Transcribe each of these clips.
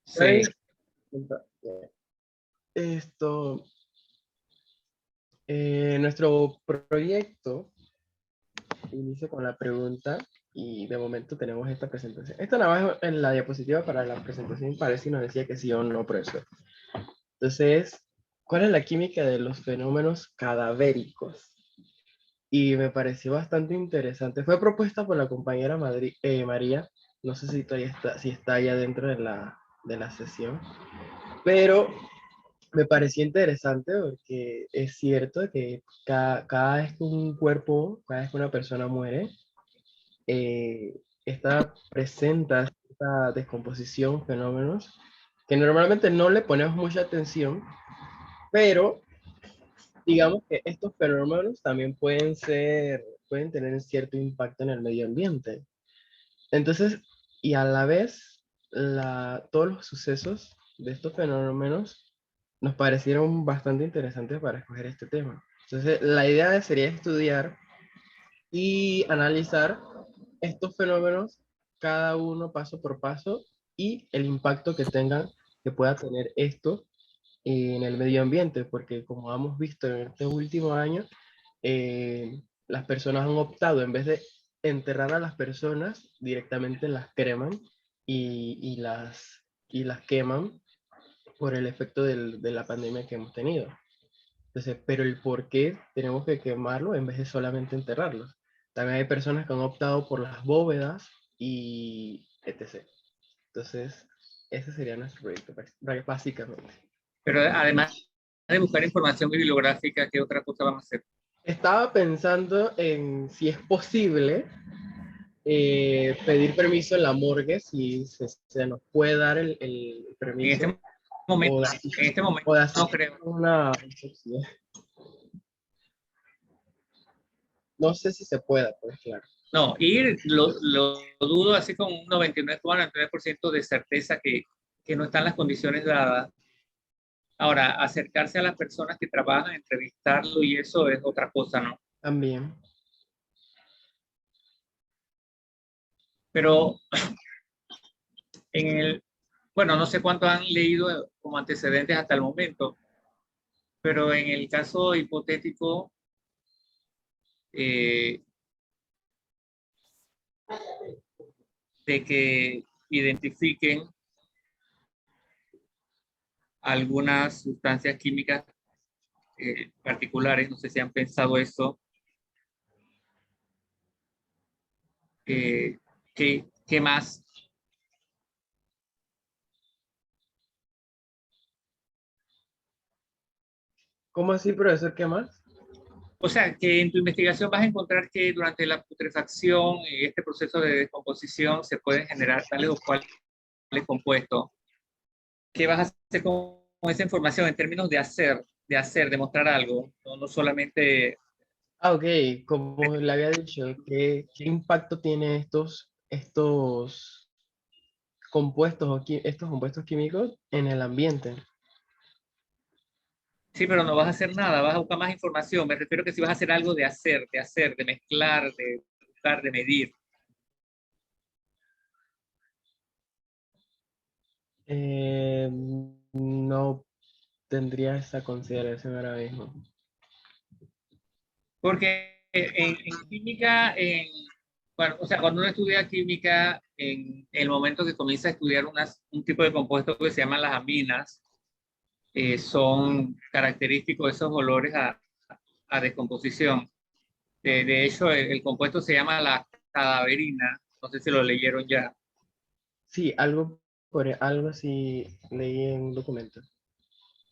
Sí. Esto, nuestro proyecto inicia con la pregunta y de momento tenemos esta presentación. Esto nada más en la diapositiva para la presentación parece si nos decía que sí o no, profesor. Entonces, ¿cuál es la química de los fenómenos cadavéricos? Y me pareció bastante interesante. Fue propuesta por la compañera María. No sé si todavía está, si está ya dentro de la sesión, pero me pareció interesante porque es cierto que cada vez que un cuerpo, cada vez que una persona muere, esta presenta esta descomposición, fenómenos que normalmente no le ponemos mucha atención, pero digamos que estos fenómenos también pueden tener cierto impacto en el medio ambiente. Entonces, y a la vez, todos los sucesos de estos fenómenos nos parecieron bastante interesantes para escoger este tema. Entonces, la idea sería estudiar y analizar estos fenómenos, cada uno paso por paso, y el impacto que pueda tener esto en el medio ambiente, porque como hemos visto en este último año, las personas han optado, en vez de enterrar a las personas, directamente las creman y las queman por el efecto de la pandemia que hemos tenido. Entonces, pero el por qué tenemos que quemarlo en vez de solamente enterrarlos. También hay personas que han optado por las bóvedas y etc. Entonces, ese sería nuestro proyecto, básicamente. Pero además de buscar información bibliográfica, ¿qué otra cosa vamos a hacer? Estaba pensando en si es posible pedir permiso en la morgue, si se nos puede dar el En permiso, este momento, o o de no asistir creo. a una autopsia. No sé si se pueda, pues claro. No, ir lo dudo así con un 99,99% de certeza que no están las condiciones dadas. Ahora, acercarse a las personas que trabajan, entrevistarlo y eso es otra cosa, ¿no? También. Pero bueno, no sé cuánto han leído como antecedentes hasta el momento, pero en el caso hipotético, eh, de que identifiquen algunas sustancias químicas particulares, no sé si han pensado eso, ¿qué más? ¿Cómo así, profesor? ¿Qué más? O sea, que en tu investigación vas a encontrar que durante la putrefacción y este proceso de descomposición se pueden generar tales o cuales compuestos. ¿Qué vas a hacer con esa información en términos de mostrar algo? No solamente... Ah, ok, como le había dicho, ¿qué impacto tiene estos compuestos estos compuestos químicos en el ambiente? Sí, pero no vas a hacer nada, vas a buscar más información. Me refiero que si vas a hacer algo de mezclar, de buscar, de medir. No tendría esa consideración ahora mismo. Porque en química, bueno, o sea, cuando uno estudia química, en el momento que comienza a estudiar un tipo de compuesto que se llaman las aminas, son característicos esos olores a descomposición. De hecho, el compuesto se llama la cadaverina, no sé si lo leyeron ya, Sí, algo así leí en un documento.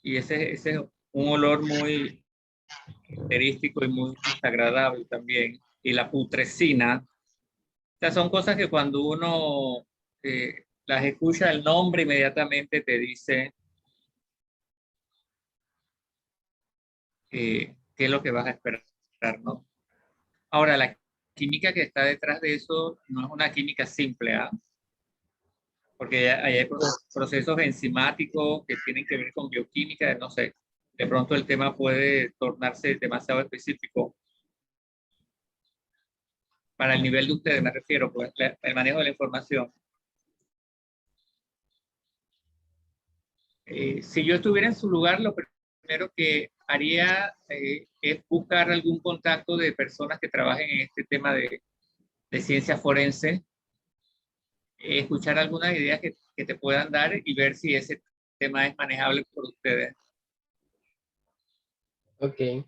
y ese es un olor muy característico y muy desagradable también. Y la putrescina, o sea, son cosas que cuando uno las escucha el nombre, inmediatamente te dice qué es lo que vas a esperar, ¿no? Ahora, la química que está detrás de eso no es una química simple, ¿ah? Porque hay procesos enzimáticos que tienen que ver con bioquímica, no sé, de pronto el tema puede tornarse demasiado específico para el nivel de ustedes, me refiero, pues el manejo de la información. Si yo estuviera en su lugar, lo primero que haría es buscar algún contacto de personas que trabajen en este tema de ciencia forense, escuchar algunas ideas que te puedan dar y ver si ese tema es manejable por ustedes. Ok.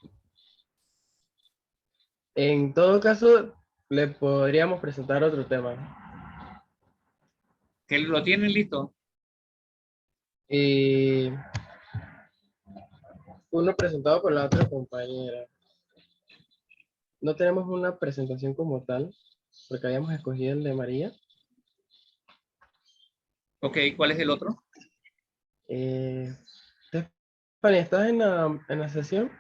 En todo caso, le podríamos presentar otro tema. ¿Que lo tienen listo? Y uno presentado por la otra compañera. No tenemos una presentación como tal, porque habíamos escogido el de María. Ok, ¿cuál es el otro? Eh, Stephanie, ¿estás en la sesión?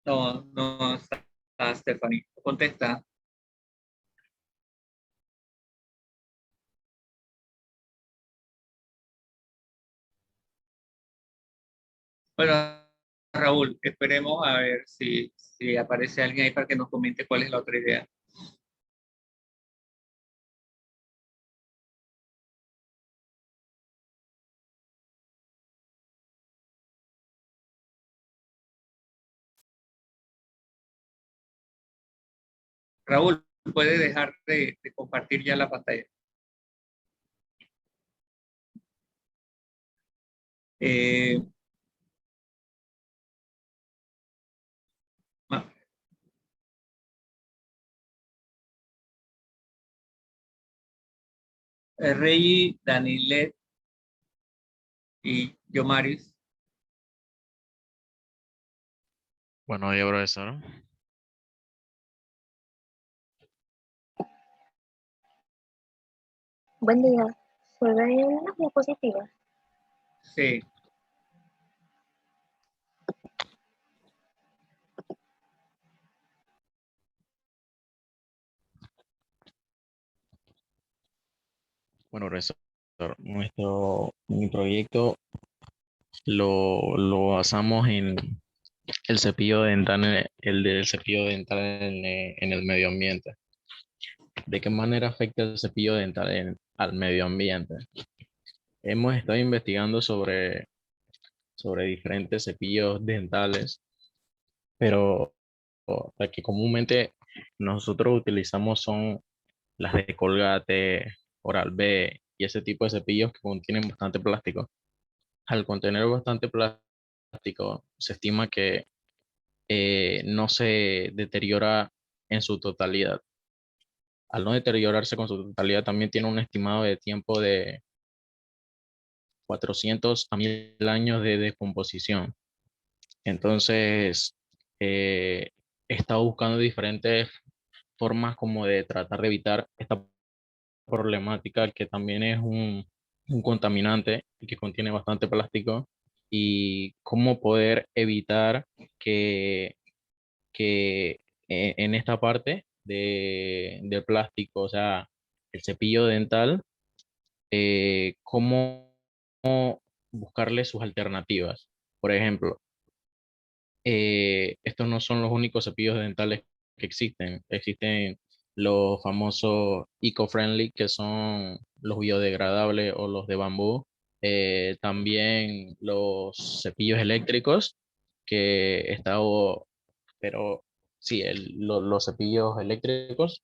No, no está Stephanie. Contesta. Bueno, Raúl, esperemos a ver si aparece alguien ahí para que nos comente cuál es la otra idea. Raúl, puede dejar de compartir ya la pantalla. Eh, Ma- Reggie, Danilet y Yomaris. Bueno, yo, profesor. Buen día. ¿Se ven las diapositivas? Sí. Bueno, profesor, mi proyecto lo basamos en el cepillo dental, el del cepillo dental en el medio ambiente. ¿De qué manera afecta el cepillo dental al medio ambiente? Hemos estado investigando sobre diferentes cepillos dentales, pero la que comúnmente nosotros utilizamos son las de Colgate, Oral-B y ese tipo de cepillos que contienen bastante plástico. Al contener bastante plástico, se estima que no se deteriora en su totalidad. Al no deteriorarse con su totalidad, también tiene un estimado de tiempo de 400 a 1000 años de descomposición. Entonces, he estado buscando diferentes formas como de tratar de evitar esta problemática, que también es un contaminante y que contiene bastante plástico, y cómo poder evitar que, que en esta parte del plástico, o sea, el cepillo dental, cómo buscarle sus alternativas. Por ejemplo, estos no son los únicos cepillos dentales que existen. Existen los famosos eco-friendly, que son los biodegradables o los de bambú. También los cepillos eléctricos, que está, pero sí, los cepillos eléctricos,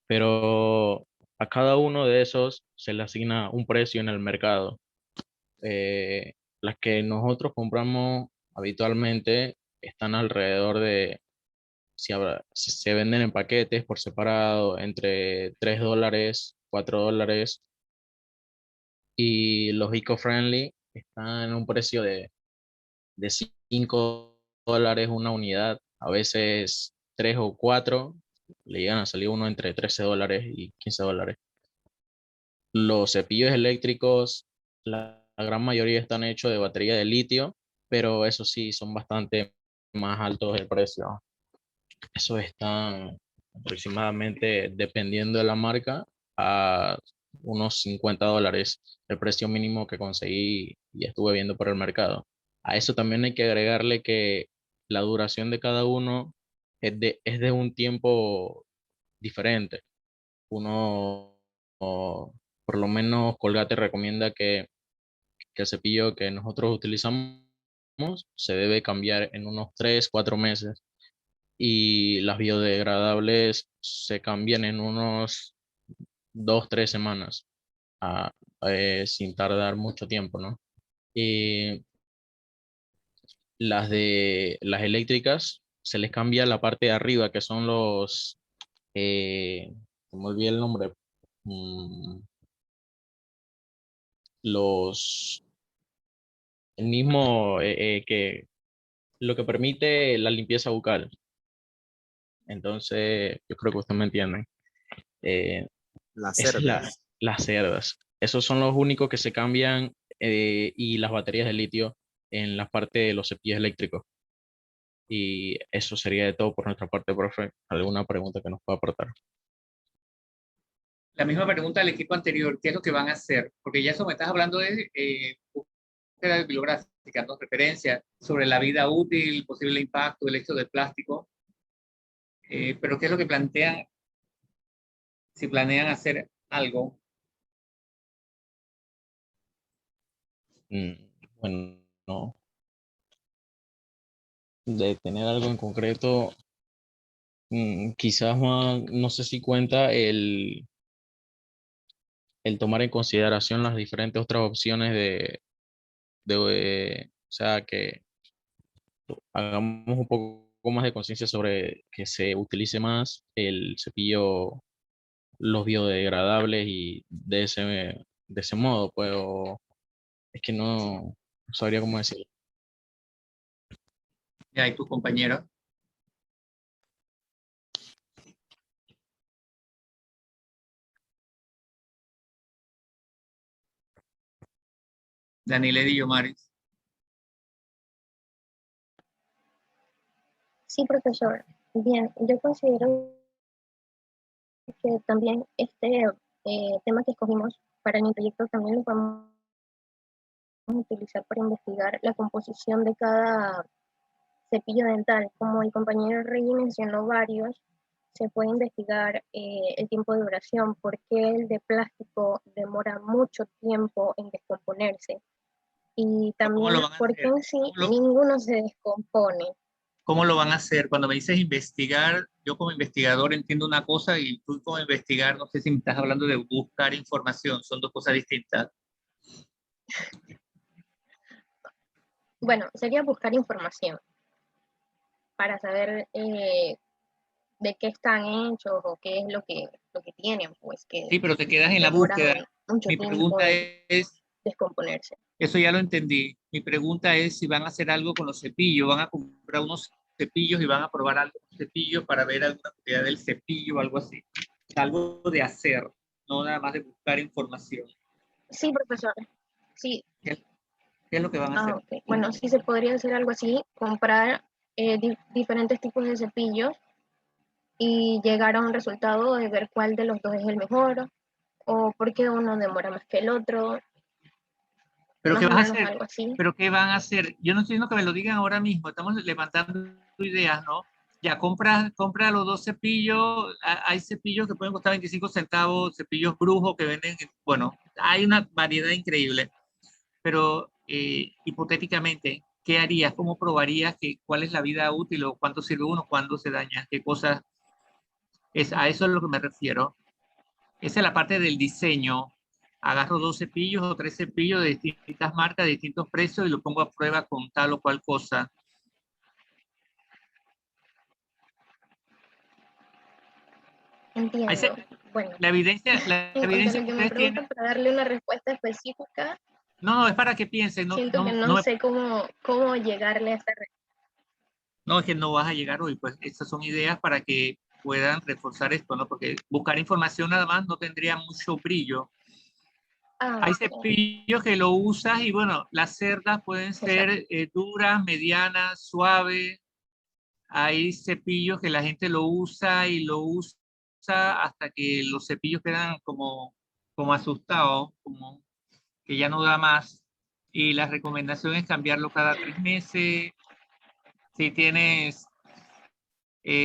pero a cada uno de esos se le asigna un precio en el mercado. Las que nosotros compramos habitualmente están alrededor de, si se venden en paquetes por separado, entre $3, $4, y los eco-friendly están en un precio de $5 una unidad, a veces 3 o 4, le llegan a salir uno entre $13 y $15. Los cepillos eléctricos, la gran mayoría están hechos de batería de litio, pero eso sí, son bastante más altos el precio. Eso están aproximadamente, dependiendo de la marca, a unos $50, el precio mínimo que conseguí y estuve viendo por el mercado. A eso también hay que agregarle que la duración de cada uno es de un tiempo diferente. Uno, por lo menos Colgate recomienda que el cepillo que nosotros utilizamos se debe cambiar en unos 3 4 meses y las biodegradables se cambian en unos 2 3 semanas, ah, sin tardar mucho tiempo, ¿no? Y las eléctricas se les cambia la parte de arriba, que son se me olvidó el nombre, mm, los, el mismo que lo que permite la limpieza bucal. Entonces, yo creo que usted me entiende. Eh, Las esa es cerdas. las cerdas. Esos son los únicos que se cambian, y las baterías de litio en la parte de los cepillos eléctricos. Y eso sería de todo por nuestra parte, profe. ¿Alguna pregunta que nos pueda aportar? La misma pregunta del equipo anterior, ¿qué es lo que van a hacer? Porque ya eso me estás hablando de búsqueda bibliográfica, ¿no? Referencia sobre la vida útil, posible impacto, el hecho del plástico, pero ¿qué es lo que plantean si planean hacer algo? Mm, bueno, no. De tener algo en concreto, quizás no sé si cuenta el tomar en consideración las diferentes otras opciones o sea, que hagamos un poco más de conciencia sobre que se utilice más el cepillo, los biodegradables y de ese modo, pues, es que no sabría cómo decirlo. Ya, y tu compañero. Daniel Edillo Maris. Sí, profesor. Bien, yo considero que también este tema que escogimos para mi proyecto también lo vamos a utilizar para investigar la composición de cada cepillo dental. Como el compañero Rey mencionó varios, se puede investigar el tiempo de duración, por qué el de plástico demora mucho tiempo en descomponerse y ¿Cómo lo también van a por qué hacer? en sí ninguno se descompone. ¿Cómo lo van a hacer? Cuando me dices investigar, yo como investigador entiendo una cosa y tú como investigar, no sé si me estás hablando de buscar información, son dos cosas distintas. Bueno, sería buscar información para saber de qué están hechos o qué es lo que tienen, pues que Sí, pero te quedas en la demoran búsqueda. mucho Mi tiempo pregunta en es, descomponerse. eso ya lo entendí. Mi pregunta es si van a hacer algo con los cepillos, van a comprar unos cepillos y van a probar algo con cepillos para ver alguna propiedad del cepillo o algo así. Algo de hacer, no nada más de buscar información. Sí, profesor. Sí, ¿Qué, qué es lo que van a hacer? ok. Bueno, sí se podría hacer algo así, comprar diferentes tipos de cepillos y llegar a un resultado de ver cuál de los dos es el mejor o por qué uno demora más que el otro, ¿Pero qué más o vas a menos hacer? algo así. ¿Pero qué van a hacer? Yo no estoy diciendo que me lo digan ahora mismo, estamos levantando ideas, ¿no? Ya compra los dos cepillos, hay cepillos que pueden costar 25 centavos, cepillos brujos que venden, bueno, hay una variedad increíble, pero hipotéticamente, ¿qué harías? ¿Cómo probarías cuál es la vida útil o cuánto sirve uno, cuándo se daña? ¿Qué cosas? A eso es a lo que me refiero. Esa es la parte del diseño. Agarro dos cepillos o tres cepillos de distintas marcas, de distintos precios y lo pongo a prueba con tal o cual cosa. Entiendo. Bueno, La en cuanto a evidencia lo que que me ustedes preguntan, tienen, para darle una respuesta específica, no, es para que piensen, siento que no sé cómo llegarle a esta respuesta. no, es que no vas a llegar hoy, pues estas son ideas para que puedan reforzar esto, ¿no? Porque buscar información nada más no tendría mucho brillo. Hay Ok, cepillos que lo usas y bueno, las cerdas pueden exacto. ser duras, medianas, suaves. Hay cepillos que la gente lo usa y lo usa hasta que los cepillos quedan como asustados, como que ya no da más. Y la recomendación es cambiarlo cada 3 meses, Si tienes,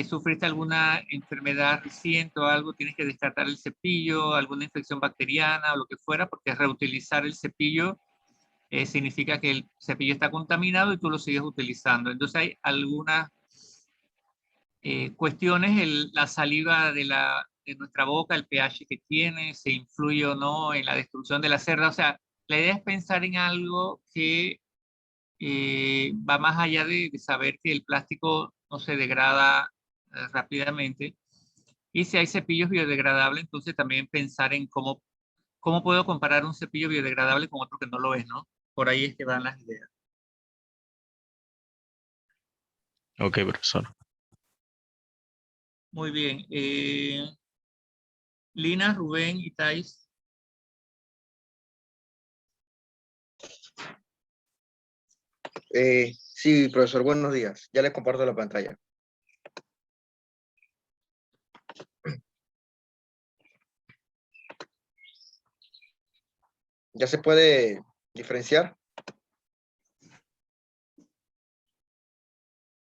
sufriste alguna enfermedad reciente o algo, tienes que descartar el cepillo, alguna infección bacteriana o lo que fuera, porque reutilizar el cepillo significa que el cepillo está contaminado y tú lo sigues utilizando. Entonces hay algunas cuestiones, la saliva de nuestra boca, el pH que tiene, se influye o no en la destrucción de la cerda. O sea, la idea es pensar en algo que va más allá de saber que el plástico no se degrada rápidamente. Y si hay cepillos biodegradables, entonces también pensar en cómo puedo comparar un cepillo biodegradable con otro que no lo es, ¿no? Por ahí es que van las ideas. Ok, profesor. Muy bien. Lina, Rubén y Thais. Sí, profesor, buenos días. Ya le comparto la pantalla. ¿Ya se puede diferenciar?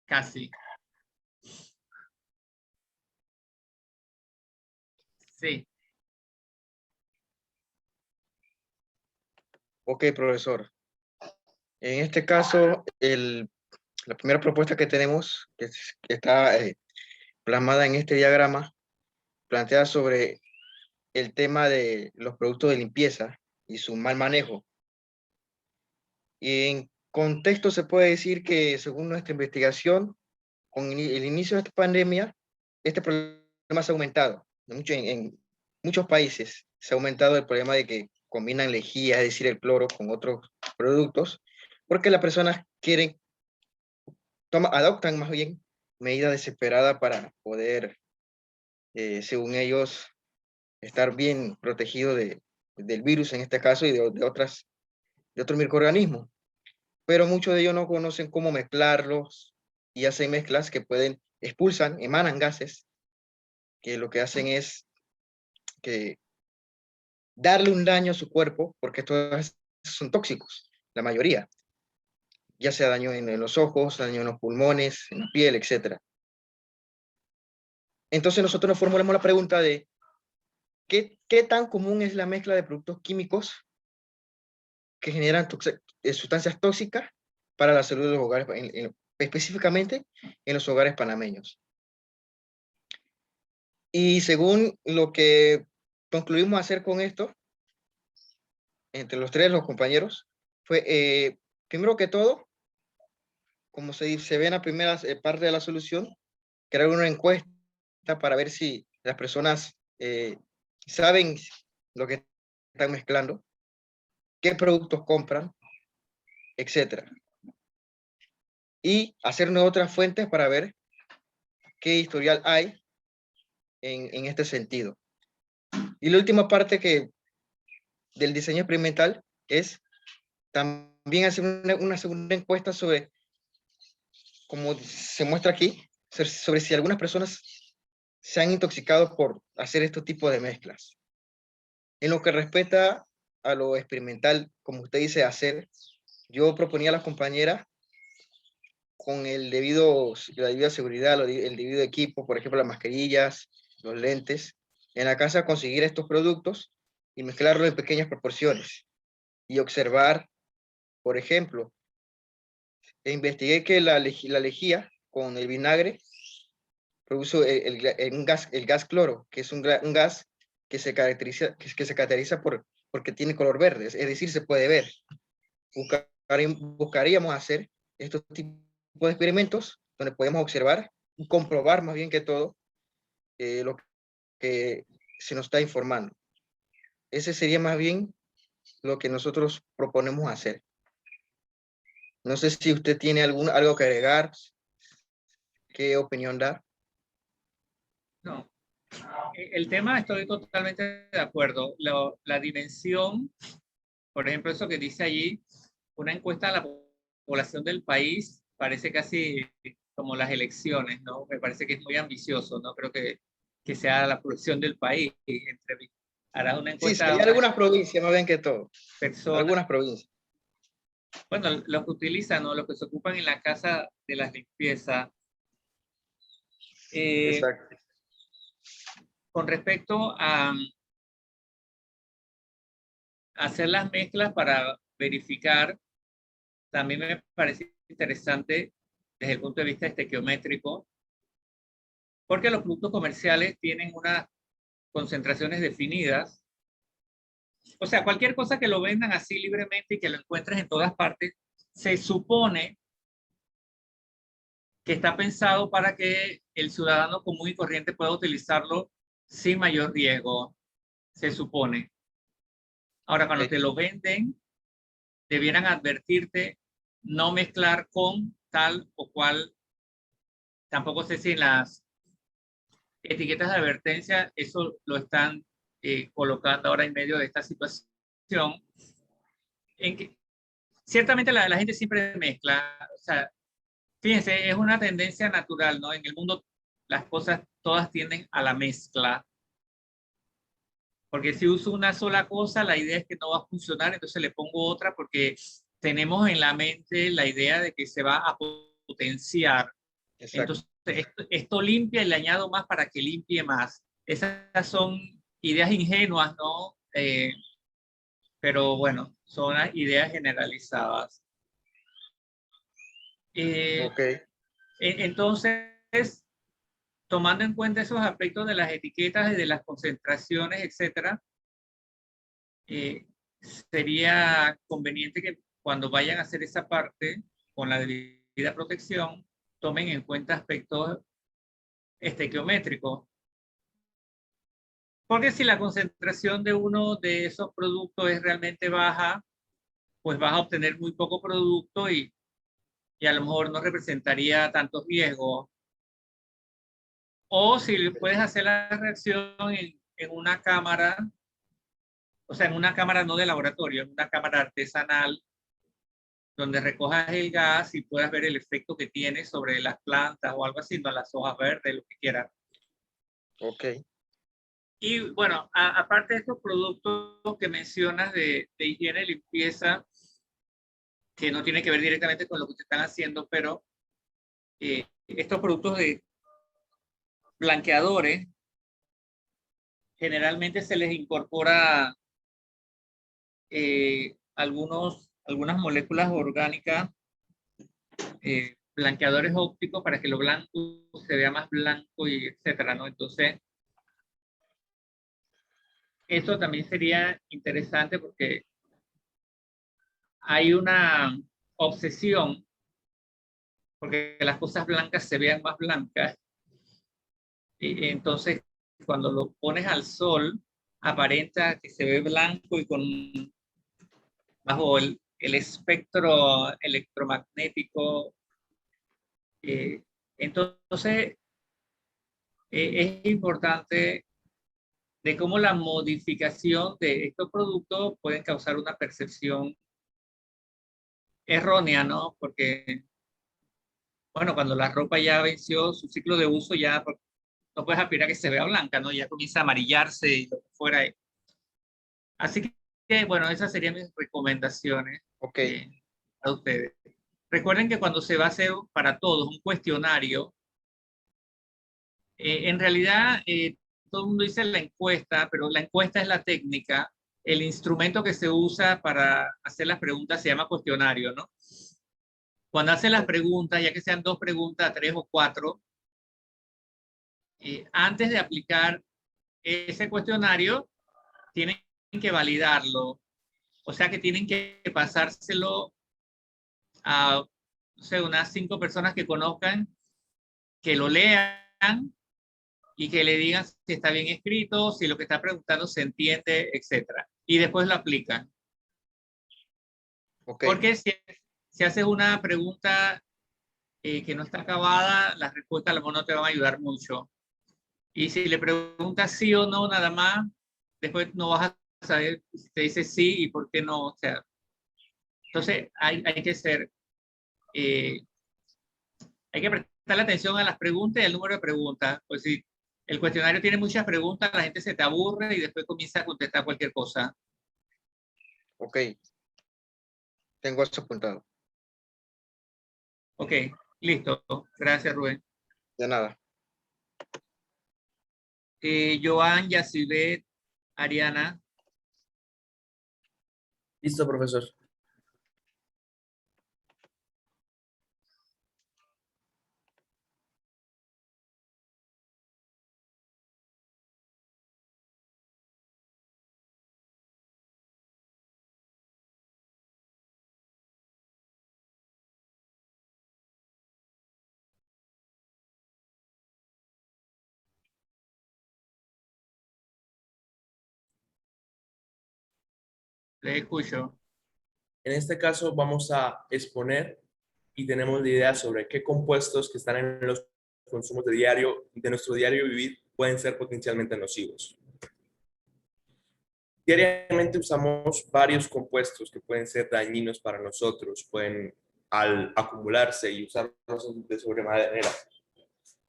Casi. Sí. Ok, profesor. En este caso, la primera propuesta que tenemos, que está plasmada en este diagrama, plantea sobre el tema de los productos de limpieza y su mal manejo. Y en contexto se puede decir que, según nuestra investigación, con el inicio de esta pandemia, este problema se ha aumentado. En muchos países se ha aumentado el problema de que combinan lejía, es decir, el cloro, con otros productos, porque las personas adoptan más bien medidas desesperadas para poder, según ellos, estar bien protegido del virus en este caso y de otros microorganismos. Pero muchos de ellos no conocen cómo mezclarlos y hacen mezclas que emanan gases, que lo que hacen es que darle un daño a su cuerpo, porque estos son tóxicos, la mayoría, ya sea daño en los ojos, daño en los pulmones, en la piel, etc. Entonces nosotros nos formulamos la pregunta de ¿qué tan común es la mezcla de productos químicos que generan sustancias tóxicas para la salud de los hogares, específicamente en los hogares panameños? Y según lo que concluimos hacer con esto, entre los compañeros, fue, primero que todo, como se ve en la primera parte de la solución, crear una encuesta para ver si las personas saben lo que están mezclando, qué productos compran, etcétera. Y hacernos otras fuentes para ver qué historial hay en este sentido. Y la última parte del diseño experimental es también hacer una segunda encuesta sobre, como se muestra aquí, sobre si algunas personas se han intoxicado por hacer este tipo de mezclas. En lo que respecta a lo experimental, como usted dice, hacer, yo proponía a las compañeras con la debida seguridad, el debido equipo, por ejemplo, las mascarillas, los lentes, en la casa conseguir estos productos y mezclarlos en pequeñas proporciones y observar, por ejemplo, investigué que la lejía con el vinagre produce el gas cloro, que es un gas que se caracteriza porque tiene color verde, es decir, se puede ver. Buscaríamos hacer estos tipos de experimentos donde podemos observar y comprobar más bien que todo lo que se nos está informando. Ese sería más bien lo que nosotros proponemos hacer. No sé si usted tiene algo que agregar, qué opinión da. No. El tema estoy totalmente de acuerdo. La dimensión, por ejemplo, eso que dice allí, una encuesta a la población del país, parece casi como las elecciones, ¿no? Me parece que es muy ambicioso, no creo que sea la población del país. Harás una Sí, encuesta a sería unas algunas provincias más bien que todo. personas. Algunas provincias. bueno, los que utilizan o los que se ocupan en la casa de las limpiezas. Exacto. Con respecto a hacer las mezclas para verificar, también me parece interesante desde el punto de vista estequiométrico, porque los productos comerciales tienen unas concentraciones definidas. O sea, cualquier cosa que lo vendan así libremente y que lo encuentres en todas partes, se supone que está pensado para que el ciudadano común y corriente pueda utilizarlo sin mayor riesgo, se supone. Ahora, cuando te lo venden, debieran advertirte no mezclar con tal o cual. Tampoco sé si en las etiquetas de advertencia eso lo están colocando ahora en medio de esta situación. En que ciertamente la gente siempre mezcla. O sea, fíjense, es una tendencia natural, ¿no? En el mundo las cosas todas tienden a la mezcla. Porque si uso una sola cosa, la idea es que no va a funcionar, entonces le pongo otra porque tenemos en la mente la idea de que se va a potenciar. Exacto. Entonces, esto limpia y le añado más para que limpie más. Esas son ideas ingenuas, ¿no? Pero bueno, son las ideas generalizadas. Ok. Entonces, tomando en cuenta esos aspectos de las etiquetas y de las concentraciones, etcétera, sería conveniente que cuando vayan a hacer esa parte con la debida protección, tomen en cuenta aspectos estequiométricos. Porque si la concentración de uno de esos productos es realmente baja, pues vas a obtener muy poco producto y a lo mejor no representaría tanto riesgo. O si puedes hacer la reacción en una cámara, o sea, en una cámara no de laboratorio, en una cámara artesanal, donde recojas el gas y puedas ver el efecto que tiene sobre las plantas o algo así, no las hojas verdes, lo que quieras. Ok. Y bueno, aparte de estos productos que mencionas de higiene y limpieza, que no tiene que ver directamente con lo que te están haciendo, pero estos productos de blanqueadores, generalmente se les incorpora algunas moléculas orgánicas, blanqueadores ópticos para que lo blanco se vea más blanco y etcétera, ¿no? Entonces, eso también sería interesante porque hay una obsesión porque las cosas blancas se vean más blancas. Y entonces, cuando lo pones al sol, aparenta que se ve blanco y bajo el espectro electromagnético. Entonces, es importante de cómo la modificación de estos productos pueden causar una percepción errónea, ¿no? Porque, bueno, cuando la ropa ya venció su ciclo de uso, ya no puedes aspirar a que se vea blanca, ¿no? Ya comienza a amarillarse y lo que fuera. Así que, bueno, esas serían mis recomendaciones Ok. a ustedes. Recuerden que cuando se va a hacer para todos un cuestionario, en realidad todo el mundo dice la encuesta, pero la encuesta es la técnica. El instrumento que se usa para hacer las preguntas se llama cuestionario, ¿no? Cuando hacen las preguntas, ya que sean 2 preguntas, 3 o 4, antes de aplicar ese cuestionario, tienen que validarlo. O sea que tienen que pasárselo a, no sé, unas 5 personas que conozcan, que lo lean y que le digan si está bien escrito, si lo que está preguntando se entiende, etcétera. Y después lo aplican. Ok. Porque si haces una pregunta que no está acabada, las respuestas a lo mejor no te van a ayudar mucho. Y si le preguntas sí o no nada más, después no vas a saber si te dice sí y por qué no. O sea, entonces hay que ser, hay que prestarle atención a las preguntas y al número de preguntas. Pues si el cuestionario tiene muchas preguntas, la gente se te aburre y después comienza a contestar cualquier cosa. Ok. Tengo eso apuntado. Ok, listo. Gracias, Rubén. De nada. Joan, Yacibet, Ariana. Listo, profesor. Les escucho. En este caso vamos a exponer y tenemos la idea sobre qué compuestos que están en los consumos de nuestro diario vivir pueden ser potencialmente nocivos. Diariamente usamos varios compuestos que pueden ser dañinos para nosotros, pueden al acumularse y usarlos de sobremanera.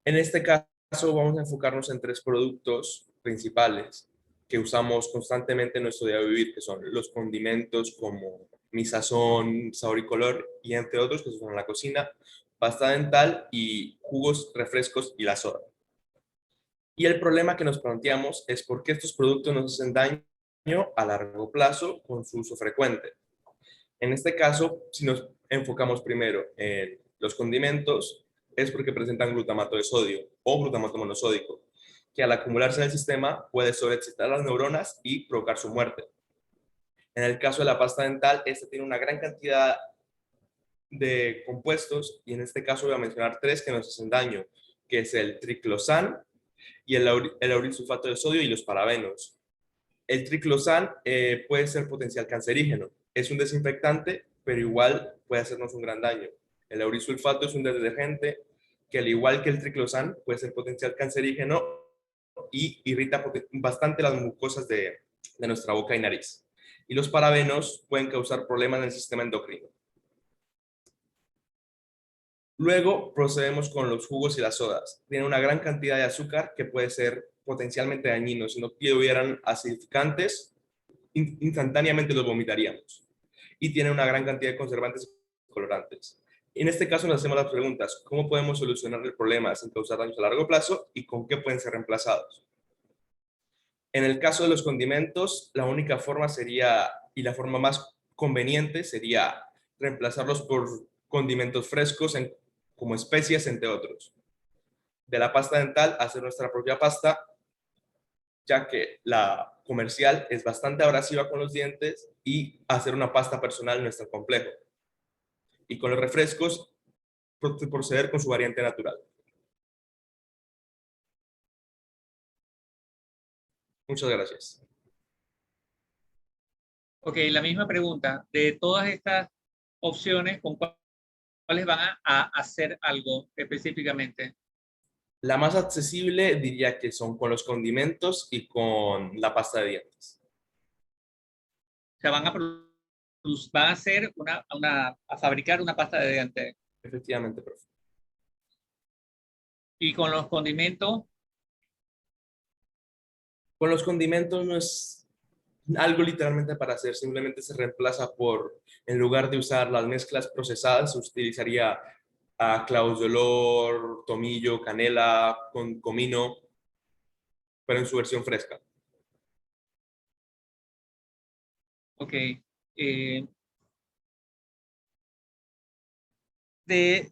En este caso vamos a enfocarnos en 3 productos principales que usamos constantemente en nuestro diario vivir, que son los condimentos como mi sazón, sabor y color, y entre otros que son la cocina, pasta dental y jugos, refrescos y la soda. Y el problema que nos planteamos es por qué estos productos nos hacen daño a largo plazo con su uso frecuente. En este caso, si nos enfocamos primero en los condimentos, es porque presentan glutamato de sodio o glutamato monosódico, que al acumularse en el sistema puede sobreexcitar las neuronas y provocar su muerte. En el caso de la pasta dental, esta tiene una gran cantidad de compuestos y en este caso voy a mencionar 3 que nos hacen daño, que es el triclosan y el lauril sulfato de sodio y los parabenos. El triclosan puede ser potencial cancerígeno. Es un desinfectante, pero igual puede hacernos un gran daño. El lauril sulfato es un detergente que, al igual que el triclosan, puede ser potencial cancerígeno y irrita bastante las mucosas de nuestra boca y nariz. Y los parabenos pueden causar problemas en el sistema endocrino. Luego procedemos con los jugos y las sodas. Tienen una gran cantidad de azúcar que puede ser potencialmente dañino. Si no tuvieran acidificantes, instantáneamente los vomitaríamos. Y tienen una gran cantidad de conservantes y colorantes. En este caso nos hacemos las preguntas: ¿cómo podemos solucionar el problema sin causar daños a largo plazo y con qué pueden ser reemplazados? En el caso de los condimentos, la única forma sería, y la forma más conveniente sería reemplazarlos por condimentos frescos como especias, entre otros. De la pasta dental, hacer nuestra propia pasta, ya que la comercial es bastante abrasiva con los dientes, y hacer una pasta personal no es tan complejo. Y con los refrescos, proceder con su variante natural. Muchas gracias. Ok, la misma pregunta. De todas estas opciones, ¿con cuáles van a hacer algo específicamente? La más accesible diría que son con los condimentos y con la pasta de dientes. O sea, van a hacer a fabricar una pasta de dientes. Efectivamente, profe. Y con los condimentos, Con los condimentos no es algo literalmente para hacer, simplemente se reemplaza por, en lugar de usar las mezclas procesadas, se utilizaría clavos de olor, tomillo, canela, con comino, pero en su versión fresca. ok. De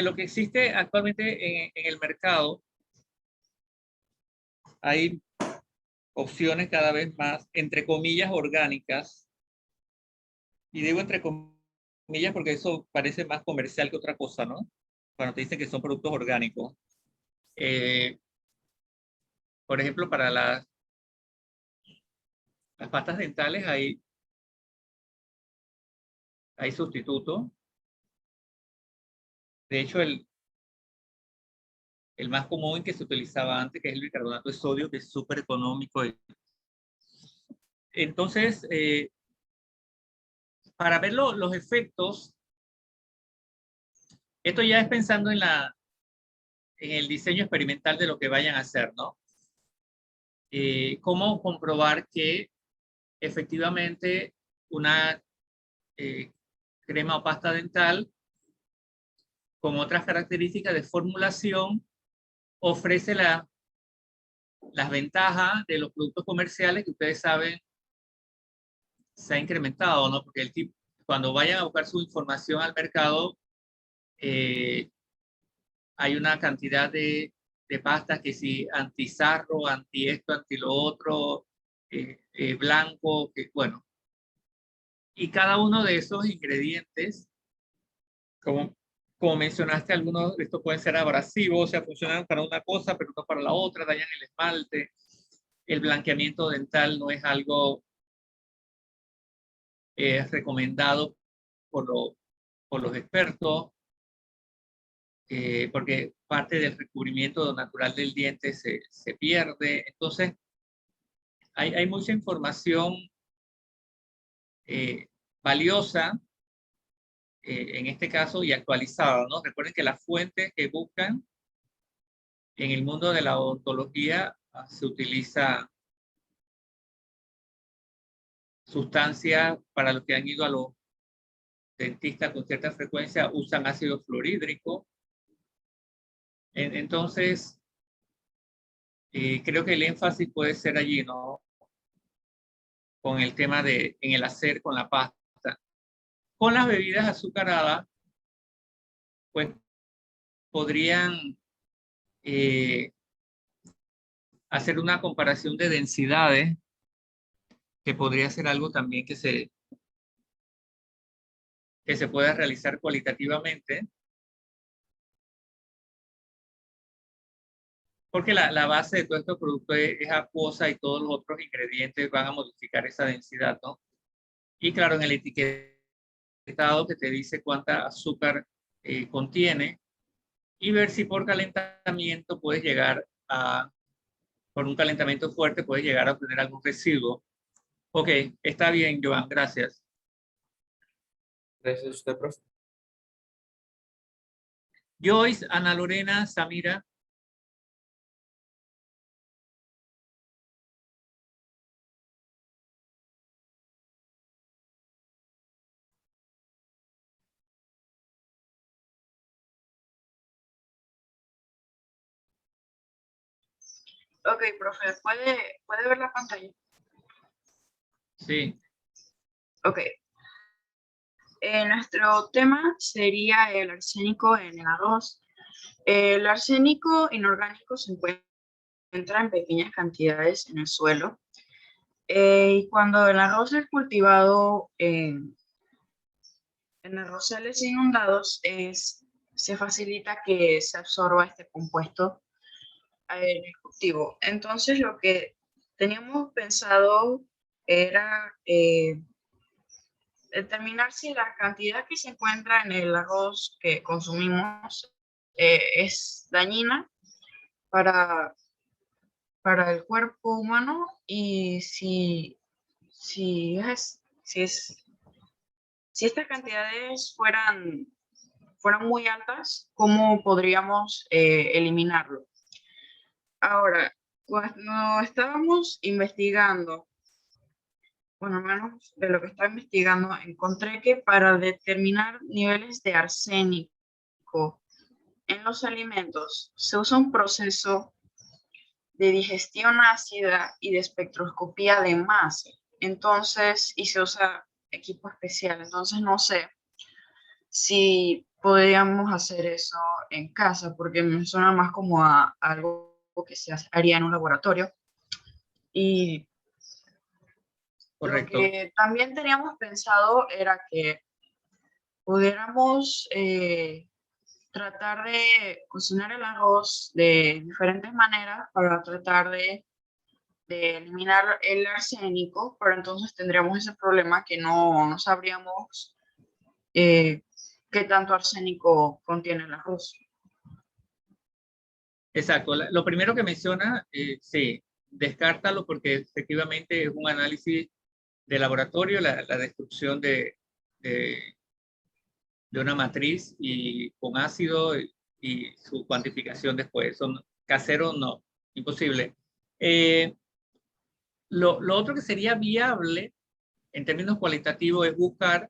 lo que existe actualmente en el mercado, hay opciones cada vez más, entre comillas, orgánicas. Y digo entre comillas porque eso parece más comercial que otra cosa, ¿no? Cuando te dicen que son productos orgánicos. Por ejemplo, para las pastas dentales hay sustitutos. De hecho, el más común que se utilizaba antes, que es el bicarbonato de sodio, que es súper económico. Entonces, para ver los efectos, esto ya es pensando en el diseño experimental de lo que vayan a hacer, ¿no? Cómo comprobar que efectivamente una crema o pasta dental con otras características de formulación, ofrece las ventajas de los productos comerciales que ustedes saben se ha incrementado, ¿no? Porque el tipo, cuando vayan a buscar su información al mercado, hay una cantidad de pastas que si anti-sarro, anti esto, anti lo otro, blanco, que bueno. Y cada uno de esos ingredientes, como mencionaste, algunos de estos pueden ser abrasivos, o sea, funcionan para una cosa, pero no para la otra, dañan el esmalte. El blanqueamiento dental no es algo recomendado por los expertos, porque parte del recubrimiento natural del diente se pierde. Entonces, hay mucha información valiosa en este caso y actualizada, ¿no? Recuerden que las fuentes que buscan en el mundo de la odontología se utiliza sustancias para los que han ido a los dentistas con cierta frecuencia, usan ácido fluorhídrico. Entonces, creo que el énfasis puede ser allí, ¿no? Con el tema en el hacer con la pasta. Con las bebidas azucaradas, pues podrían hacer una comparación de densidades, que podría ser algo también que se pueda realizar cualitativamente. Porque la base de todo estos productos es acuosa y todos los otros ingredientes van a modificar esa densidad, ¿no? Y claro, en el etiquetado que te dice cuánta azúcar contiene y ver si por calentamiento puedes llegar por un calentamiento fuerte, puedes llegar a obtener algún residuo. Ok, está bien, Joan, gracias. Gracias a usted, profe. Joyce, Ana Lorena, Samira. Ok, profe, ¿puede ver la pantalla? Sí. Ok. Nuestro tema sería el arsénico en el arroz. El arsénico inorgánico se encuentra en pequeñas cantidades en el suelo. Y cuando el arroz es cultivado en arrozales inundados, se facilita que se absorba este compuesto en el cultivo. Entonces, lo que teníamos pensado era determinar si la cantidad que se encuentra en el arroz que consumimos es dañina para el cuerpo humano y si estas cantidades fueran muy altas, ¿cómo podríamos eliminarlo? Ahora, cuando estábamos investigando, bueno, al menos de lo que estaba investigando, encontré que para determinar niveles de arsénico en los alimentos se usa un proceso de digestión ácida y de espectroscopía de masa. Entonces, y se usa equipo especial. Entonces, no sé si podríamos hacer eso en casa, porque me suena más como a algo que se haría en un laboratorio. Y Correcto. lo que también teníamos pensado era que pudiéramos tratar de cocinar el arroz de diferentes maneras para tratar de eliminar el arsénico, pero entonces tendríamos ese problema que no sabríamos qué tanto arsénico contiene el arroz. Exacto. Lo primero que menciona, sí, descártalo porque efectivamente es un análisis de laboratorio, la destrucción de una matriz y con ácido y su cuantificación después. Son caseros, no, imposible. Lo otro que sería viable en términos cualitativos es buscar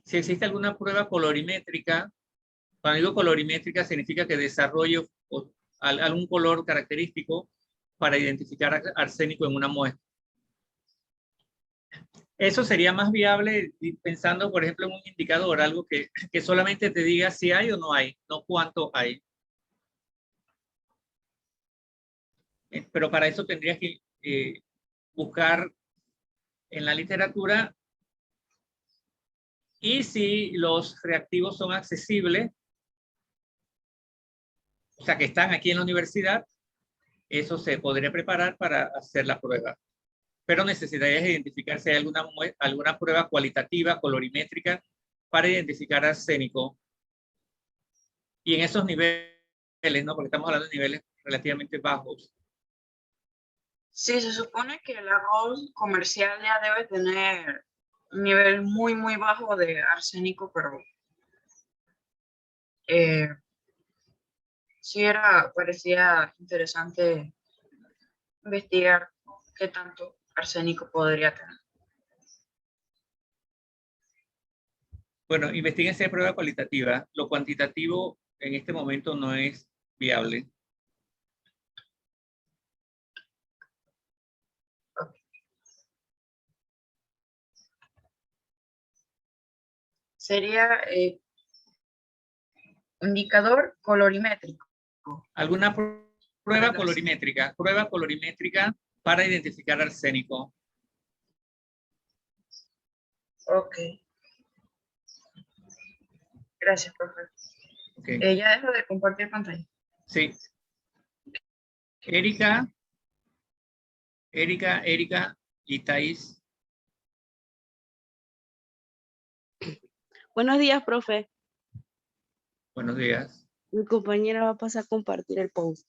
si existe alguna prueba colorimétrica. Cuando digo colorimétrica significa que desarrolle algún color característico para identificar arsénico en una muestra. Eso sería más viable pensando, por ejemplo, en un indicador, algo que solamente te diga si hay o no hay, no cuánto hay. Pero para eso tendrías que buscar en la literatura, y si los reactivos son accesibles, o sea, que están aquí en la universidad, eso se podría preparar para hacer la prueba. Pero necesitarías identificar si hay alguna prueba cualitativa, colorimétrica, para identificar arsénico. Y en esos niveles, ¿no? Porque estamos hablando de niveles relativamente bajos. Sí, se supone que el arroz comercial ya debe tener un nivel muy, muy bajo de arsénico, pero sí parecía interesante investigar qué tanto arsénico podría tener. Bueno, investiguen si hay prueba cualitativa. Lo cuantitativo en este momento no es viable. Sería indicador colorimétrico. ¿Alguna prueba colorimétrica? Prueba colorimétrica para identificar arsénico. Ok. Gracias, profe. Okay. Ya dejo de compartir pantalla. Sí. Erika y Thais. Buenos días, profe. Buenos días. Mi compañera va a pasar a compartir el post.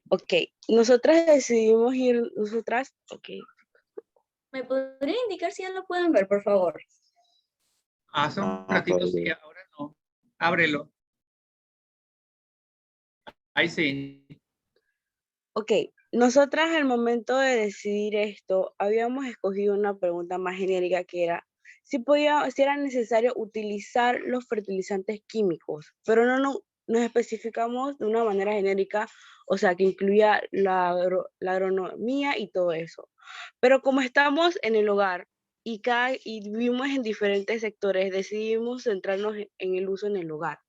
Ok, nosotras decidimos ir, ok. ¿Me podría indicar si ya lo pueden ver, por favor? Hace un ratito sí, ahora no. Ábrelo. Ahí sí. Ok, nosotras al momento de decidir esto, habíamos escogido una pregunta más genérica que era si era necesario utilizar los fertilizantes químicos, pero no nos especificamos de una manera genérica, o sea, que incluía la agronomía y todo eso. Pero como estamos en el hogar y vivimos en diferentes sectores, decidimos centrarnos en el uso en el hogar.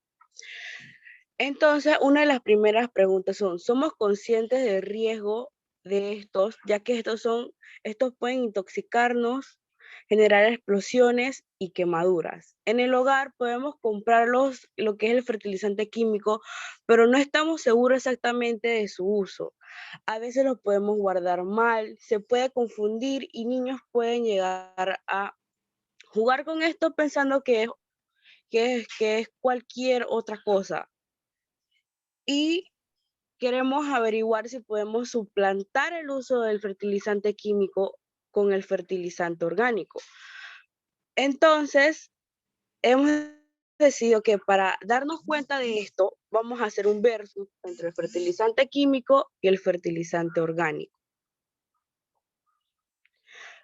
Entonces, una de las primeras preguntas ¿somos conscientes del riesgo de estos, ya que estos pueden intoxicarnos, generar explosiones y quemaduras? En el hogar podemos comprar lo que es el fertilizante químico, pero no estamos seguros exactamente de su uso. A veces lo podemos guardar mal, se puede confundir y niños pueden llegar a jugar con esto pensando que es cualquier otra cosa. Y queremos averiguar si podemos suplantar el uso del fertilizante químico con el fertilizante orgánico. Entonces, hemos decidido que para darnos cuenta de esto, vamos a hacer un versus entre el fertilizante químico y el fertilizante orgánico.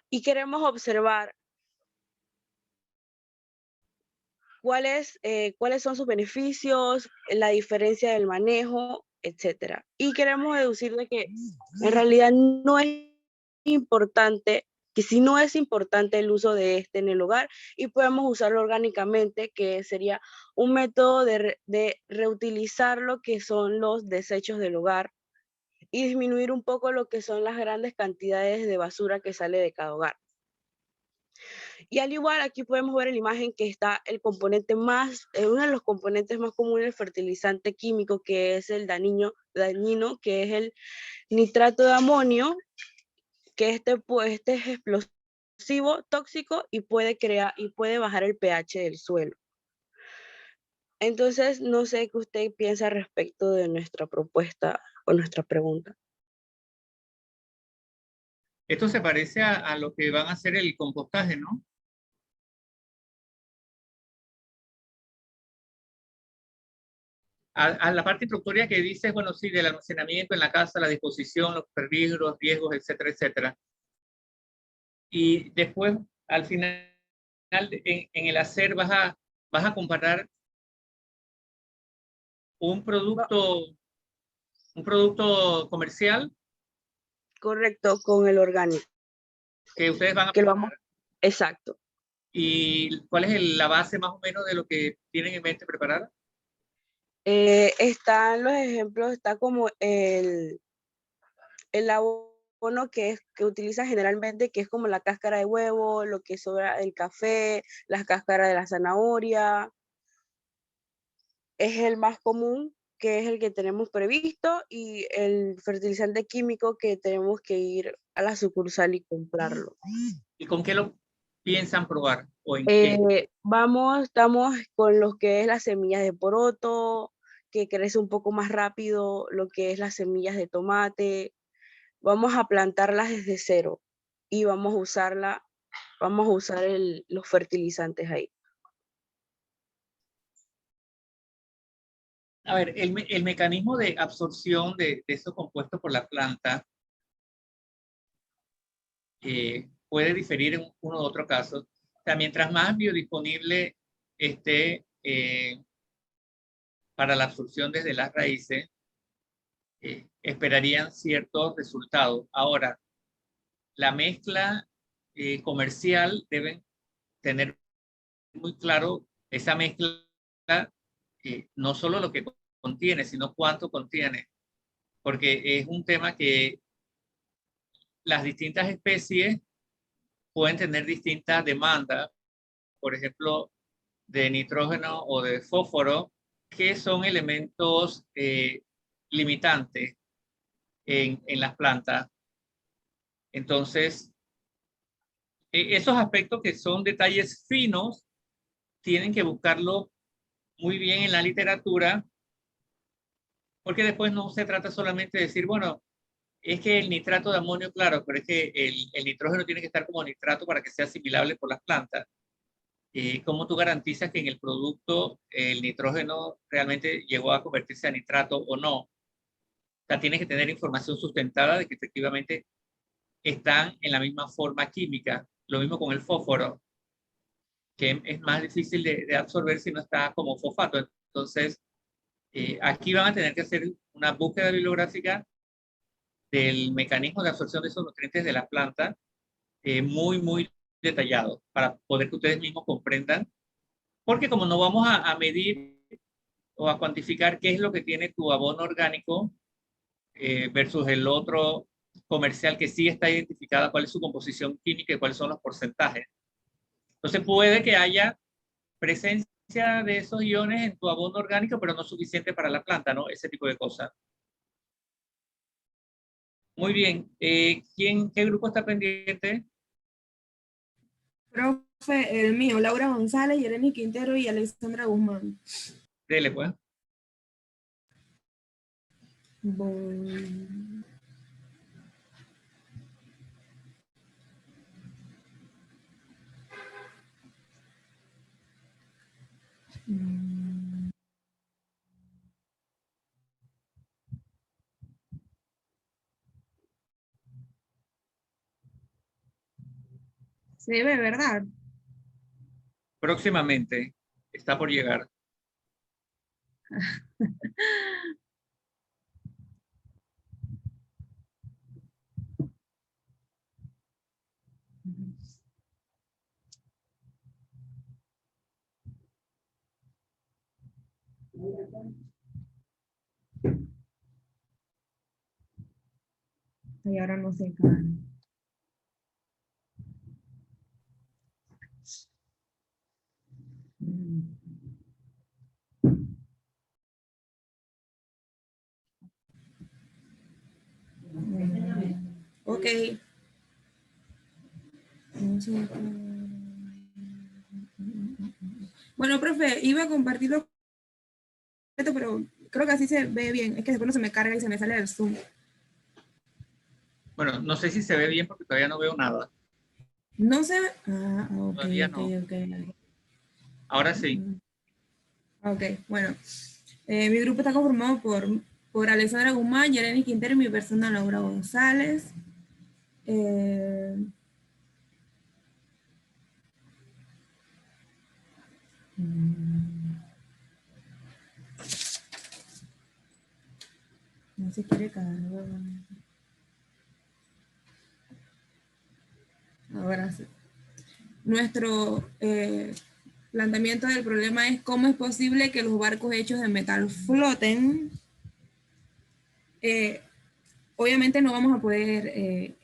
Y queremos observar cuáles son sus beneficios, la diferencia del manejo, etc. Y queremos deducir de que en realidad no es importante, que si no es importante el uso de este en el hogar y podemos usarlo orgánicamente, que sería un método de reutilizar lo que son los desechos del hogar y disminuir un poco lo que son las grandes cantidades de basura que sale de cada hogar. Y al igual aquí podemos ver en la imagen que está el componente uno de los componentes más comunes del fertilizante químico, que es el dañino, que es el nitrato de amonio, que este es explosivo, tóxico y puede bajar el pH del suelo. Entonces, no sé qué usted piensa respecto de nuestra propuesta o nuestra pregunta. Esto se parece a lo que van a hacer el compostaje, ¿no? A la parte introductoria que dice, bueno, sí, del almacenamiento en la casa, la disposición, los peligros, riesgos, etcétera, etcétera. Y después, al final, en el hacer, vas a comparar un producto comercial Correcto, con el orgánico. que ustedes van a Que lo preparar. vamos. Exacto. ¿Y cuál es la base más o menos de lo que tienen en mente preparar? Están los ejemplos, está como el abono que utiliza generalmente, que es como la cáscara de huevo, lo que sobra el café, las cáscaras de la zanahoria. Es el más común, que es el que tenemos previsto, y el fertilizante químico que tenemos que ir a la sucursal y comprarlo. ¿Y con qué lo piensan probar? ¿O en qué? Estamos con lo que es las semillas de poroto, que crece un poco más rápido, lo que es las semillas de tomate. Vamos a plantarlas desde cero y vamos a usar los fertilizantes ahí. A ver, el mecanismo de absorción de esos compuestos por la planta puede diferir en uno u otro caso. O sea, mientras más biodisponible esté para la absorción desde las raíces, esperarían ciertos resultados. Ahora, la mezcla comercial deben tener muy claro esa mezcla, no solo lo que contiene, sino cuánto contiene, porque es un tema que las distintas especies pueden tener distintas demandas, por ejemplo, de nitrógeno o de fósforo, que son elementos limitantes en las plantas. Entonces, esos aspectos que son detalles finos, tienen que buscarlo muy bien en la literatura, porque después no se trata solamente de decir, bueno, es que el nitrato de amonio, claro, pero es que el nitrógeno tiene que estar como nitrato para que sea asimilable por las plantas. ¿Cómo tú garantizas que en el producto el nitrógeno realmente llegó a convertirse a nitrato o no? O sea, tienes que tener información sustentada de que efectivamente están en la misma forma química. Lo mismo con el fósforo, que es más difícil de absorber si no está como fosfato. Entonces, aquí van a tener que hacer una búsqueda bibliográfica del mecanismo de absorción de esos nutrientes de la planta, muy, muy detallado, para poder que ustedes mismos comprendan. Porque como no vamos a medir o a cuantificar qué es lo que tiene tu abono orgánico versus el otro comercial que sí está identificada, cuál es su composición química y cuáles son los porcentajes. Entonces puede que haya presencia de esos iones en tu abono orgánico, pero no suficiente para la planta, ¿no? Ese tipo de cosas. Muy bien. ¿Qué grupo está pendiente? Profe, el mío, Laura González, Jeremy Quintero y Alexandra Guzmán. Dele, pues. Se ve, ¿verdad? Próximamente. Está por llegar. Y ahora no sé, cara. Ok. Bueno, profe, iba a compartirlo completo, pero creo que así se ve bien. Es que después no se me carga y se me sale del zoom. Bueno, no sé si se ve bien porque todavía no veo nada. No se ve. Ah, ok, Todavía ok, no. ok. Ahora sí. Ok, bueno. Mi grupo está conformado por Alexandra Guzmán, Yereni Quintero y mi persona Laura González. No se quiere cargar. Ahora sí. Nuestro planteamiento del problema es cómo es posible que los barcos hechos de metal floten. Obviamente no vamos a poder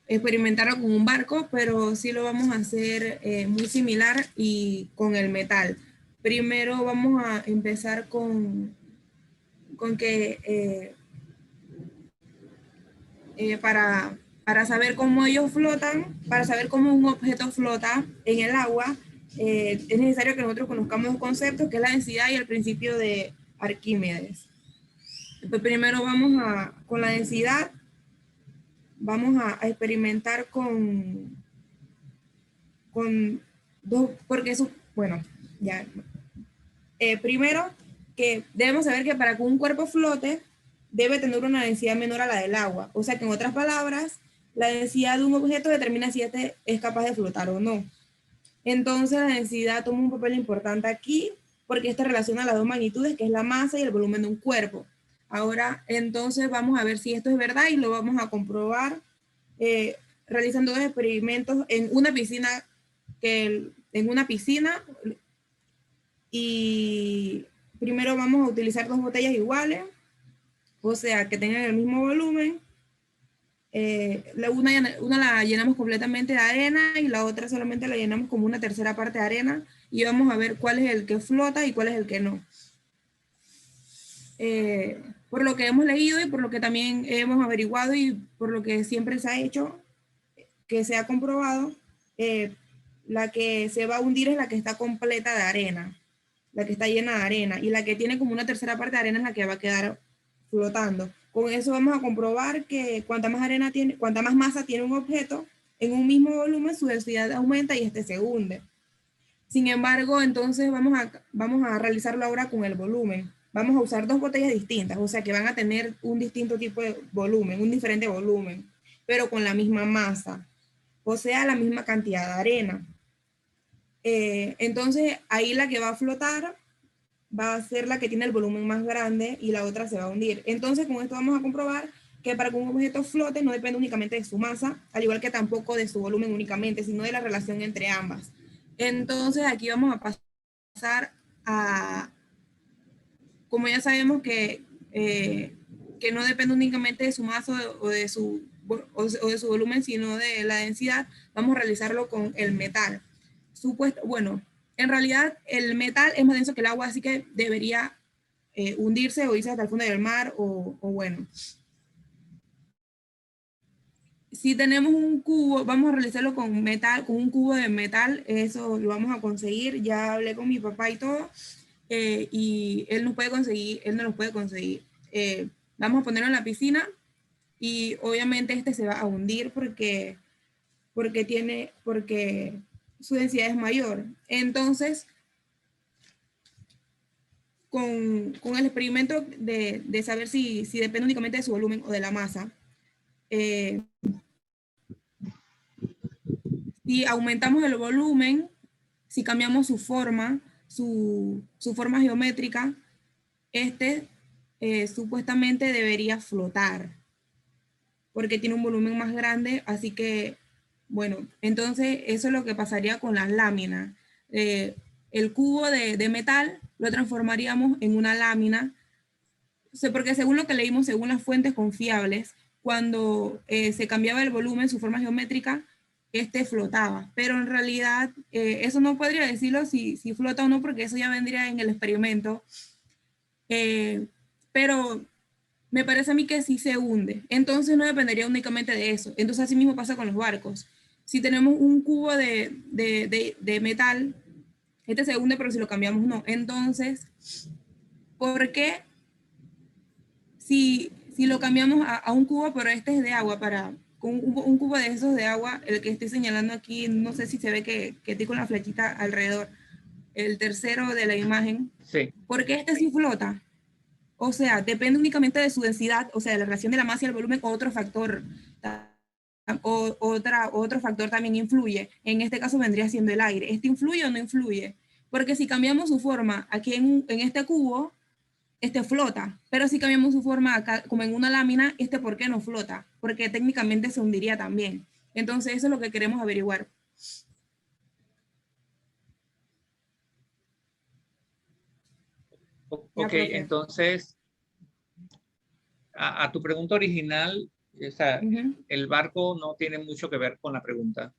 experimentarlo con un barco, pero sí lo vamos a hacer muy similar y con el metal. Primero vamos a empezar con que para saber cómo ellos flotan, para saber cómo un objeto flota en el agua, es necesario que nosotros conozcamos dos conceptos, que es la densidad y el principio de Arquímedes. Entonces, primero con la densidad, vamos a experimentar con dos, porque eso, bueno, ya. Primero, que debemos saber que para que un cuerpo flote, debe tener una densidad menor a la del agua. O sea que en otras palabras, la densidad de un objeto determina si este es capaz de flotar o no. Entonces la densidad toma un papel importante aquí, porque esta relaciona las dos magnitudes, que es la masa y el volumen de un cuerpo. Ahora, entonces vamos a ver si esto es verdad y lo vamos a comprobar realizando dos experimentos en una piscina, y primero vamos a utilizar dos botellas iguales, o sea, que tengan el mismo volumen. Una la llenamos completamente de arena y la otra solamente la llenamos como una tercera parte de arena, y vamos a ver cuál es el que flota y cuál es el que no. Por lo que hemos leído y por lo que también hemos averiguado y por lo que siempre se ha hecho, que se ha comprobado, la que se va a hundir es la que está completa de arena, la que está llena de arena, y la que tiene como una tercera parte de arena es la que va a quedar flotando. Con eso vamos a comprobar que cuanta más masa tiene un objeto en un mismo volumen, su densidad aumenta y este se hunde. Sin embargo, entonces vamos a realizarlo ahora con el volumen. Vamos a usar dos botellas distintas, o sea que van a tener un distinto tipo de volumen, un diferente volumen, pero con la misma masa, o sea, la misma cantidad de arena. Entonces, ahí la que va a flotar va a ser la que tiene el volumen más grande y la otra se va a hundir. Entonces, con esto vamos a comprobar que para que un objeto flote no depende únicamente de su masa, al igual que tampoco de su volumen únicamente, sino de la relación entre ambas. Entonces, aquí vamos a pasar a, como ya sabemos que no depende únicamente de su masa o de su volumen, sino de la densidad, vamos a realizarlo con el metal. Bueno, en realidad el metal es más denso que el agua, así que debería hundirse o irse hasta el fondo del mar, o bueno. Si tenemos un cubo, vamos a realizarlo con metal, con un cubo de metal, eso lo vamos a conseguir. Ya hablé con mi papá y todo, y él nos puede conseguir. Vamos a ponerlo en la piscina y obviamente este se va a hundir porque su densidad es mayor. Entonces, con el experimento de saber si depende únicamente de su volumen o de la masa, si aumentamos el volumen, si cambiamos su forma geométrica, supuestamente debería flotar, porque tiene un volumen más grande, así que, bueno, entonces eso es lo que pasaría con las láminas. El cubo de metal lo transformaríamos en una lámina, porque según lo que leímos, según las fuentes confiables, cuando se cambiaba el volumen, su forma geométrica, flotaba. Pero en realidad, eso no podría decirlo si flota o no, porque eso ya vendría en el experimento. Pero me parece a mí que sí se hunde. Entonces no dependería únicamente de eso. Entonces así mismo pasa con los barcos. Si tenemos un cubo de metal, se hunde, pero si lo cambiamos no. Entonces, porque si lo cambiamos a un cubo, pero este es de agua, con un cubo de esos de agua, el que estoy señalando aquí, no sé si se ve que estoy con la flechita alrededor, el tercero de la imagen, Sí. porque este sí flota. O sea, depende únicamente de su densidad, o sea, de la relación de la masa y el volumen, otro factor, otro factor también influye. En este caso vendría siendo el aire. ¿Este influye o no influye? Porque si cambiamos su forma aquí en este cubo, este flota, pero si cambiamos su forma acá, como en una lámina, ¿por qué no flota? Porque técnicamente se hundiría también. Entonces eso es lo que queremos averiguar. Ok, profe. entonces, a tu pregunta original, o sea, el barco no tiene mucho que ver con la pregunta,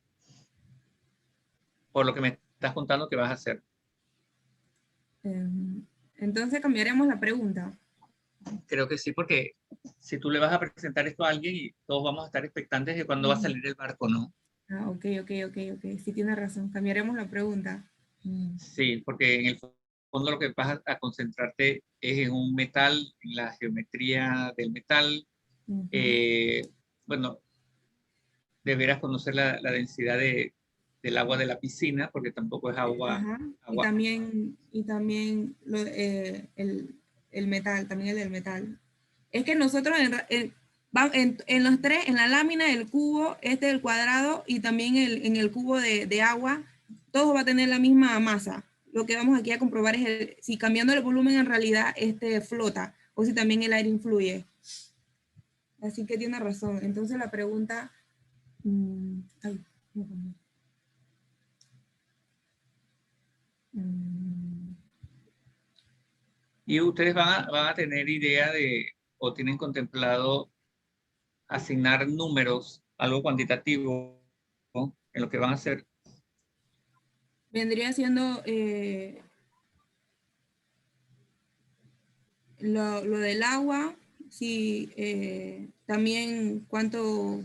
por lo que me estás contando que vas a hacer. Entonces cambiaremos la pregunta. Creo que sí, porque si tú le vas a presentar esto a alguien y todos vamos a estar expectantes de cuándo va a salir el barco, ¿no? Ah, ok. Sí tiene razón. Cambiaremos la pregunta. Sí, porque en el fondo lo que vas a concentrarte es en un metal, en la geometría del metal. Bueno, deberás conocer la densidad del agua de la piscina, porque tampoco es agua. Ajá. agua. Y también el metal, también el del metal. Es que nosotros en los tres, en la lámina, el cubo, el cuadrado y también en el cubo de agua, todo va a tener la misma masa. Lo que vamos aquí a comprobar es si cambiando el volumen en realidad flota o si también el aire influye. Así que tiene razón. Entonces la pregunta... Y ustedes van a tener idea o tienen contemplado asignar números, algo cuantitativo, ¿no? En lo que van a hacer. Vendría siendo lo del agua, sí, también cuánto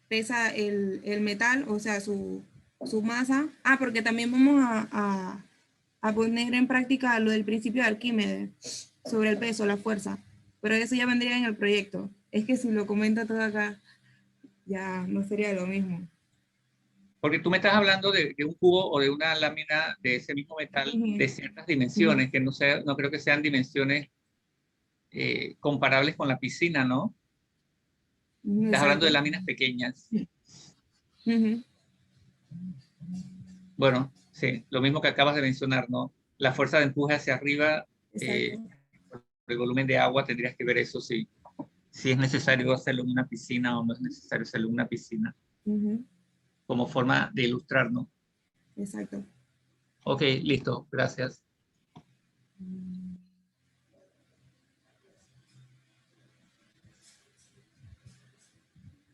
pesa el metal, o sea, su masa. Ah, porque también vamos a poner en práctica lo del principio de Arquímedes sobre el peso, la fuerza. Pero eso ya vendría en el proyecto. Es que si lo comento todo acá, ya no sería lo mismo. Porque tú me estás hablando de un cubo o de una lámina de ese mismo metal de ciertas dimensiones, que no creo que sean dimensiones comparables con la piscina, ¿no? Estás hablando de láminas pequeñas. Bueno, sí, lo mismo que acabas de mencionar, ¿no? La fuerza de empuje hacia arriba, el volumen de agua, tendrías que ver eso, si es necesario hacerlo en una piscina o no es necesario hacerlo en una piscina. Como forma de ilustrar, ¿no? Exacto. Ok, listo, gracias.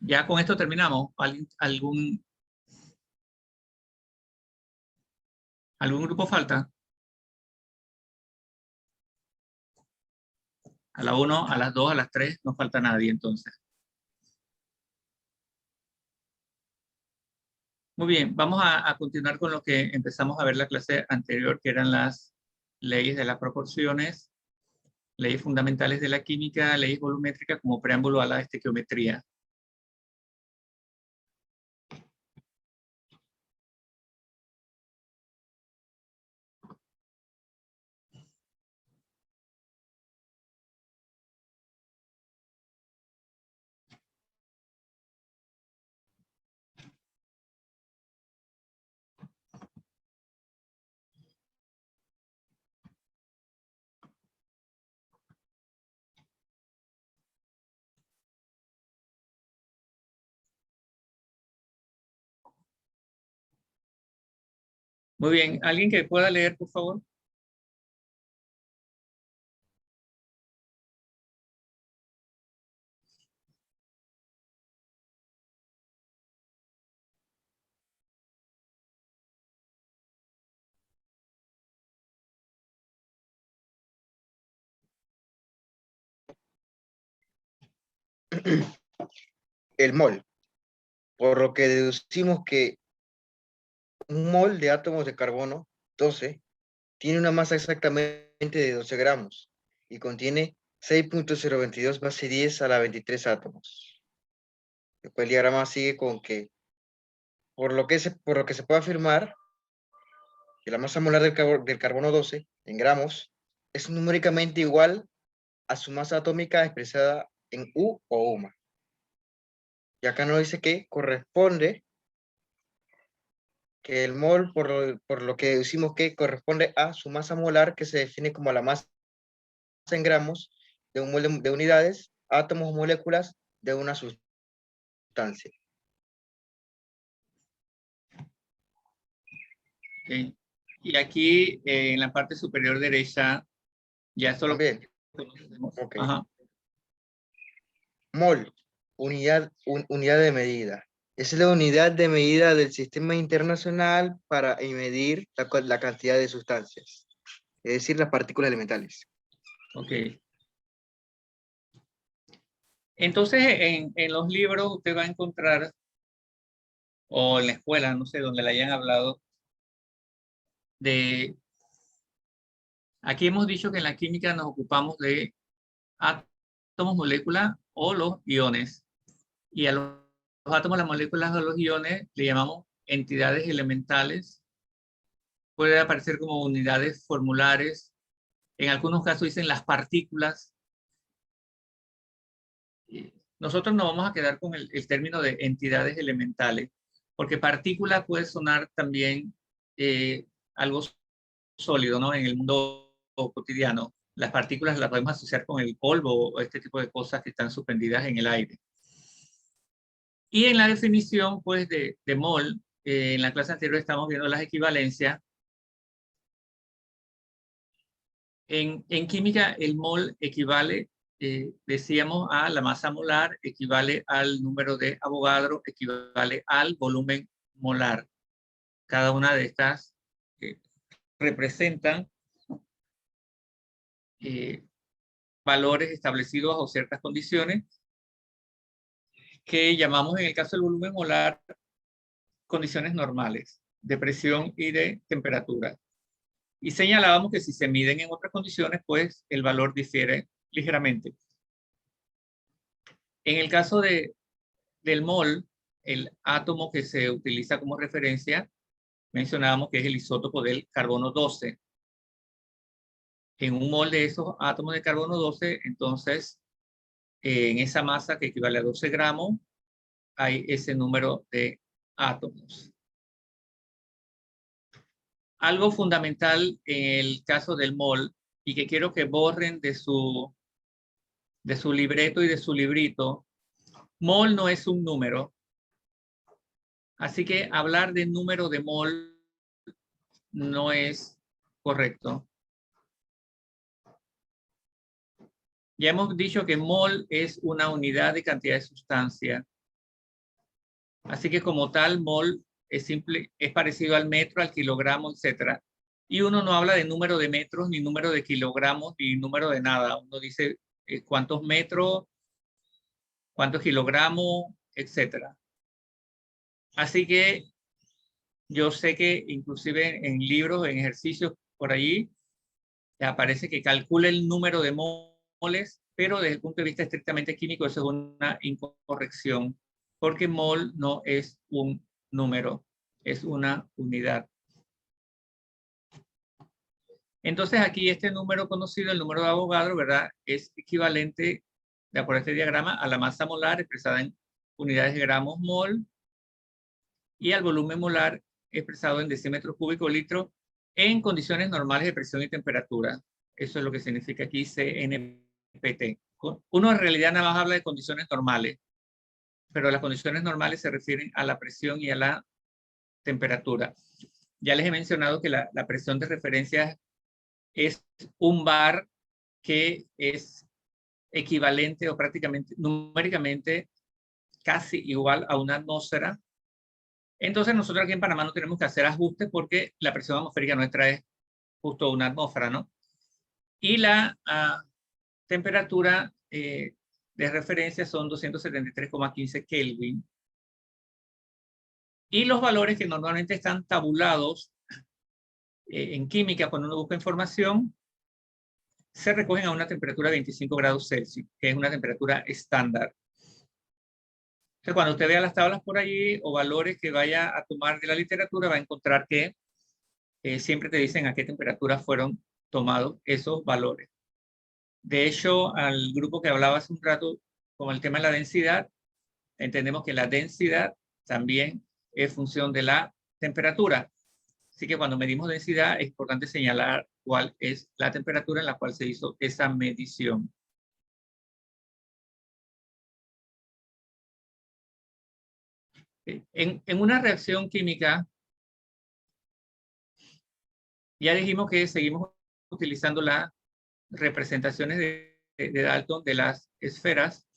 Ya con esto terminamos. ¿Algún grupo falta? A la 1, a las 2, a las 3, no falta nadie entonces. Muy bien, vamos a continuar con lo que empezamos a ver la clase anterior, que eran las leyes de las proporciones, leyes fundamentales de la química, leyes volumétricas como preámbulo a la estequiometría. Muy bien, ¿alguien que pueda leer, por favor? El mol. Por lo que deducimos que un mol de átomos de carbono 12 tiene una masa exactamente de 12 gramos y contiene 6.022 base 10 a la 23 átomos. Después el diagrama sigue con que, por lo que se puede afirmar, que la masa molar del carbono 12 en gramos es numéricamente igual a su masa atómica expresada en U o UMA. Y acá nos dice que corresponde, que el mol, por lo que decimos que corresponde a su masa molar, que se define como la masa en gramos de un mol de unidades, átomos o moléculas de una sustancia. Ok. Y aquí en la parte superior derecha, ya esto lo También, conocemos. ok. Ajá. Mol, unidad de medida. Es la unidad de medida del sistema internacional para medir la cantidad de sustancias, es decir, las partículas elementales. Ok. Entonces, en los libros usted va a encontrar, o en la escuela, no sé, donde le hayan hablado, de... Aquí hemos dicho que en la química nos ocupamos de átomos, moléculas o los iones. Y a los átomos, las moléculas o los iones le llamamos entidades elementales. Puede aparecer como unidades formulares. En algunos casos dicen las partículas. Nosotros nos vamos a quedar con el término de entidades elementales, porque partícula puede sonar también algo sólido, ¿no? En el mundo cotidiano. Las partículas las podemos asociar con el polvo o este tipo de cosas que están suspendidas en el aire. Y en la definición, pues, de mol, en la clase anterior estamos viendo las equivalencias. En química, el mol equivale, decíamos, a la masa molar, equivale al número de Avogadro, equivale al volumen molar. Cada una de estas representan valores establecidos bajo ciertas condiciones que llamamos, en el caso del volumen molar, condiciones normales de presión y de temperatura. Y señalábamos que si se miden en otras condiciones, pues el valor difiere ligeramente. En el caso del mol, el átomo que se utiliza como referencia, mencionábamos que es el isótopo del carbono 12. En un mol de esos átomos de carbono 12, entonces, en esa masa que equivale a 12 gramos, hay ese número de átomos. Algo fundamental en el caso del mol, y que quiero que borren de su libreto y de su librito, mol no es un número. Así que hablar de número de mol no es correcto. Ya hemos dicho que mol es una unidad de cantidad de sustancia. Así que como tal, mol es parecido al metro, al kilogramo, etc. Y uno no habla de número de metros, ni número de kilogramos, ni número de nada. Uno dice cuántos metros, cuántos kilogramos, etc. Así que yo sé que inclusive en libros, en ejercicios por allí, aparece que calcula el número de moles, pero desde el punto de vista estrictamente químico eso es una incorrección, porque mol no es un número, es una unidad. Entonces aquí este número conocido, el número de Avogadro, ¿verdad? Es equivalente, de acuerdo a este diagrama, a la masa molar expresada en unidades de gramos mol y al volumen molar expresado en decímetros cúbicos litro en condiciones normales de presión y temperatura. Eso es lo que significa aquí CNPT. Uno en realidad nada más habla de condiciones normales, pero las condiciones normales se refieren a la presión y a la temperatura. Ya les he mencionado que la presión de referencia es un bar que es equivalente o prácticamente numéricamente casi igual a una atmósfera. Entonces nosotros aquí en Panamá no tenemos que hacer ajustes porque la presión atmosférica nuestra es justo una atmósfera, ¿no? Y la temperatura de referencia son 273,15 Kelvin. Y los valores que normalmente están tabulados en química, cuando uno busca información, se recogen a una temperatura de 25 grados Celsius, que es una temperatura estándar. Entonces, cuando usted vea las tablas por allí o valores que vaya a tomar de la literatura, va a encontrar que siempre te dicen a qué temperatura fueron tomados esos valores. De hecho, al grupo que hablaba hace un rato con el tema de la densidad, entendemos que la densidad también es función de la temperatura. Así que cuando medimos densidad es importante señalar cuál es la temperatura en la cual se hizo esa medición. En una reacción química, ya dijimos que seguimos utilizando las representaciones de Dalton de las esferas.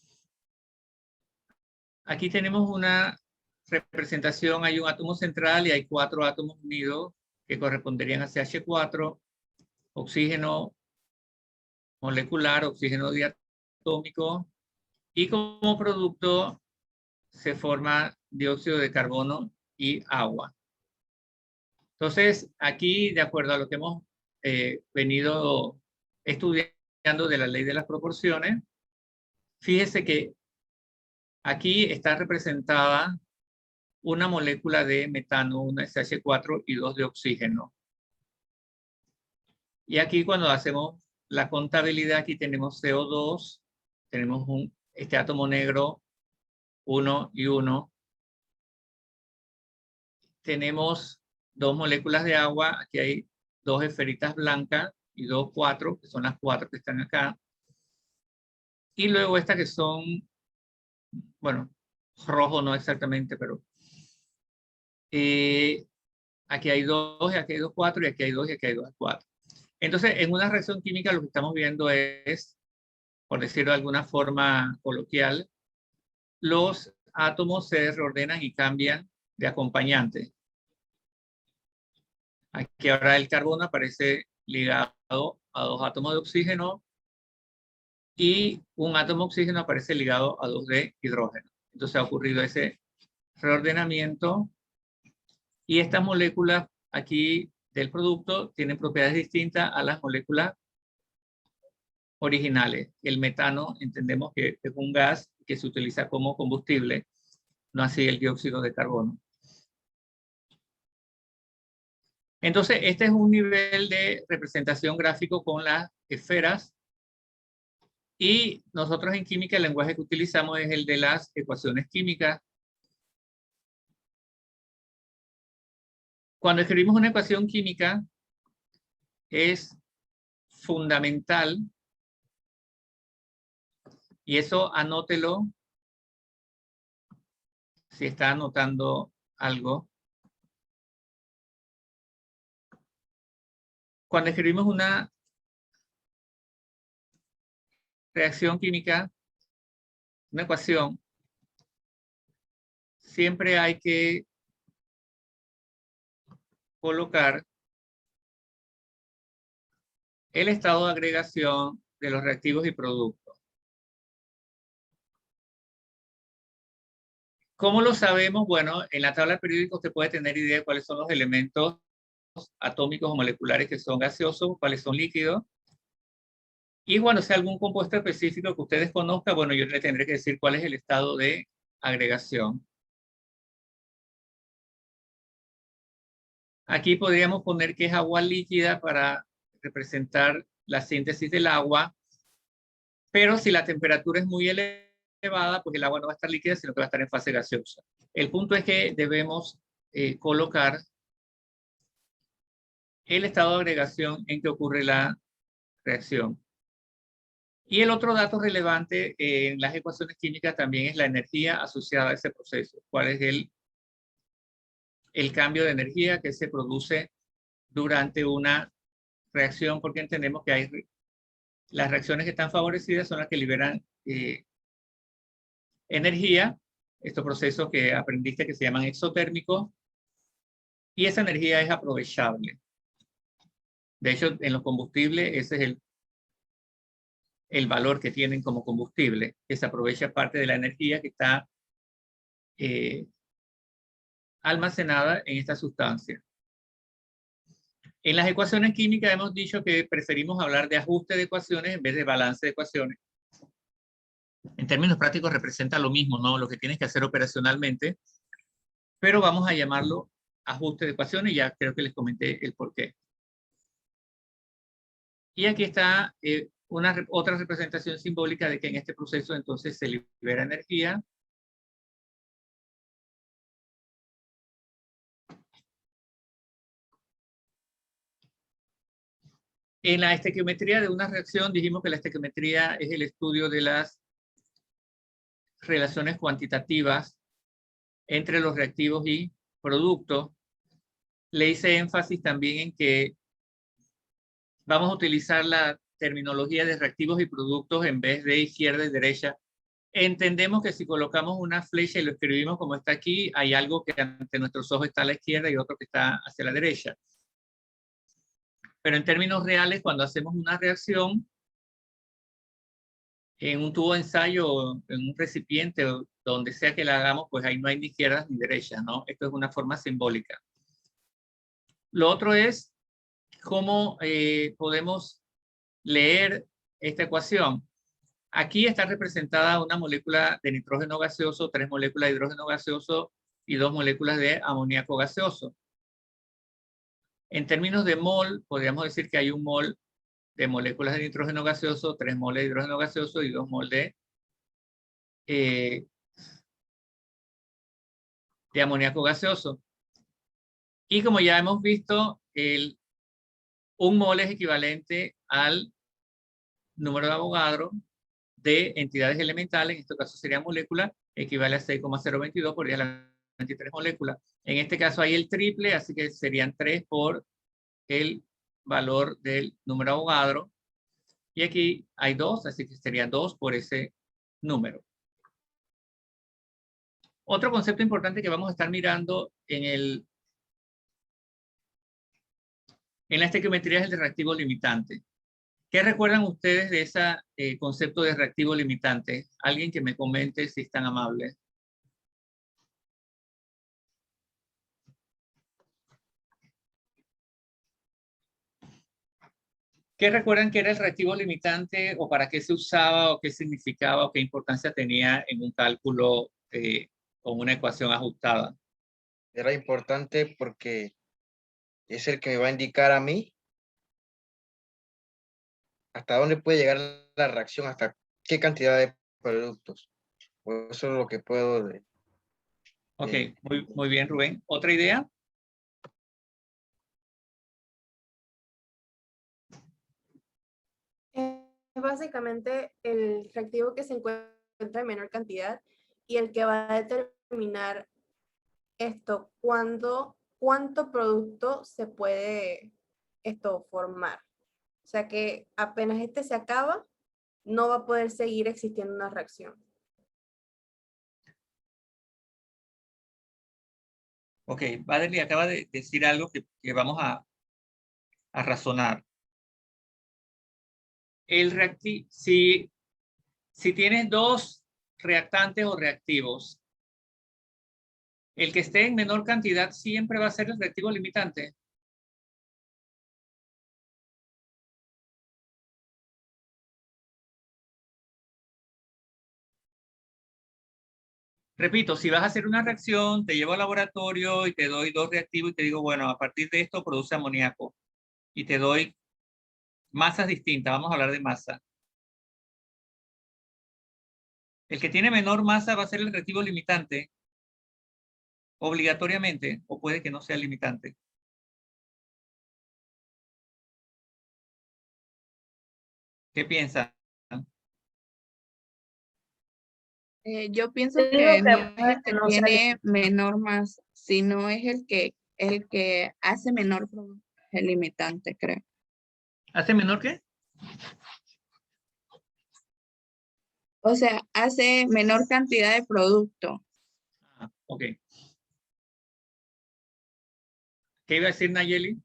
Aquí tenemos una representación, hay un átomo central y hay 4 átomos unidos que corresponderían a CH4, oxígeno molecular, oxígeno diatómico, y como producto se forma dióxido de carbono y agua. Entonces, aquí, de acuerdo a lo que hemos venido estudiando de la ley de las proporciones, fíjese que aquí está representada una molécula de metano, una SH4 y 2 de oxígeno. Y aquí cuando hacemos la contabilidad, aquí tenemos CO2, tenemos este átomo negro, 1 y 1. Tenemos 2 moléculas de agua, aquí hay 2 esferitas blancas y 2, 4, que son las 4 que están acá. Y luego estas que son, bueno, rojo no exactamente, pero aquí hay 2, y aquí hay 2, 4, y aquí hay 2, y aquí hay 2, 4. Entonces, en una reacción química lo que estamos viendo es, por decirlo de alguna forma coloquial, los átomos se reordenan y cambian de acompañante. Aquí ahora el carbono aparece ligado a 2 átomos de oxígeno y un átomo de oxígeno aparece ligado a 2 de hidrógeno. Entonces ha ocurrido ese reordenamiento y estas moléculas aquí del producto tienen propiedades distintas a las moléculas originales. El metano entendemos que es un gas que se utiliza como combustible, no así el dióxido de carbono. Entonces, este es un nivel de representación gráfico con las esferas y nosotros en química el lenguaje que utilizamos es el de las ecuaciones químicas. Cuando escribimos una ecuación química es fundamental, y eso anótelo si está anotando algo. Cuando escribimos una reacción química, una ecuación, siempre hay que colocar el estado de agregación de los reactivos y productos. ¿Cómo lo sabemos? Bueno, en la tabla periódica usted puede tener idea de cuáles son los elementos atómicos o moleculares que son gaseosos, cuáles son líquidos. Y bueno, si hay algún compuesto específico que usted desconozca, bueno, yo le tendré que decir cuál es el estado de agregación. Aquí podríamos poner que es agua líquida para representar la síntesis del agua, pero si la temperatura es muy elevada, pues el agua no va a estar líquida, sino que va a estar en fase gaseosa. El punto es que debemos colocar el estado de agregación en que ocurre la reacción. Y el otro dato relevante en las ecuaciones químicas también es la energía asociada a ese proceso. ¿Cuál es el cambio de energía que se produce durante una reacción? Porque entendemos que hay las reacciones que están favorecidas son las que liberan energía, estos procesos que aprendiste que se llaman exotérmicos, y esa energía es aprovechable. De hecho, en los combustibles ese es el valor que tienen como combustible, que se aprovecha parte de la energía que está almacenada en esta sustancia. En las ecuaciones químicas hemos dicho que preferimos hablar de ajuste de ecuaciones en vez de balance de ecuaciones. En términos prácticos representa lo mismo, ¿no? Lo que tienes que hacer operacionalmente, pero vamos a llamarlo ajuste de ecuaciones y ya creo que les comenté el porqué. Y aquí está otra representación simbólica de que en este proceso entonces se libera energía. En la estequiometría de una reacción dijimos que la estequiometría es el estudio de las relaciones cuantitativas entre los reactivos y productos. Le hice énfasis también en que vamos a utilizar la terminología de reactivos y productos en vez de izquierda y derecha. Entendemos que si colocamos una flecha y lo escribimos como está aquí, hay algo que ante nuestros ojos está a la izquierda y otro que está hacia la derecha. Pero en términos reales, cuando hacemos una reacción en un tubo de ensayo o en un recipiente o donde sea que la hagamos, pues ahí no hay ni izquierdas ni derechas, ¿no? Esto es una forma simbólica. Lo otro es cómo podemos leer esta ecuación. Aquí está representada una molécula de nitrógeno gaseoso, 3 moléculas de hidrógeno gaseoso y 2 moléculas de amoníaco gaseoso. En términos de mol, podríamos decir que hay un mol de moléculas de nitrógeno gaseoso, 3 moles de hidrógeno gaseoso y 2 mol de amoníaco gaseoso. Y como ya hemos visto, un mol es equivalente al número de Avogadro de entidades elementales, en este caso sería molécula, equivale a 6,022 por 10 a la 23 moléculas. En este caso hay el triple, así que serían 3 por el valor del número Avogadro. Y aquí hay 2, así que serían 2 por ese número. Otro concepto importante que vamos a estar mirando en la estequiometría es el de reactivo limitante. ¿Qué recuerdan ustedes de ese concepto de reactivo limitante? Alguien que me comente si es tan amable. ¿Qué recuerdan que era el reactivo limitante o para qué se usaba o qué significaba o qué importancia tenía en un cálculo con una ecuación ajustada? Era importante porque es el que me va a indicar a mí hasta dónde puede llegar la reacción, hasta qué cantidad de productos. Pues eso es lo que puedo... Ok, muy bien, Rubén. ¿Otra idea? Es básicamente el reactivo que se encuentra en menor cantidad y el que va a determinar cuánto producto se puede formar. O sea que apenas este se acaba, no va a poder seguir existiendo una reacción. Ok, Baderly acaba de decir algo que vamos a razonar. El reactivo, si tienes 2 reactantes o reactivos, el que esté en menor cantidad siempre va a ser el reactivo limitante. Repito, si vas a hacer una reacción, te llevo al laboratorio y te doy 2 reactivos y te digo, bueno, a partir de esto produce amoníaco. Y te doy masas distintas, vamos a hablar de masa. El que tiene menor masa va a ser el reactivo limitante, obligatoriamente, o puede que no sea limitante. ¿Qué piensan? Yo pienso Yo digo que no es puede el que que no sea tiene menor masa, sino es el que hace menor producto, el limitante, creo. ¿Hace menor qué? O sea, hace menor cantidad de producto. Ah, ok. ¿Qué iba a decir Nayeli?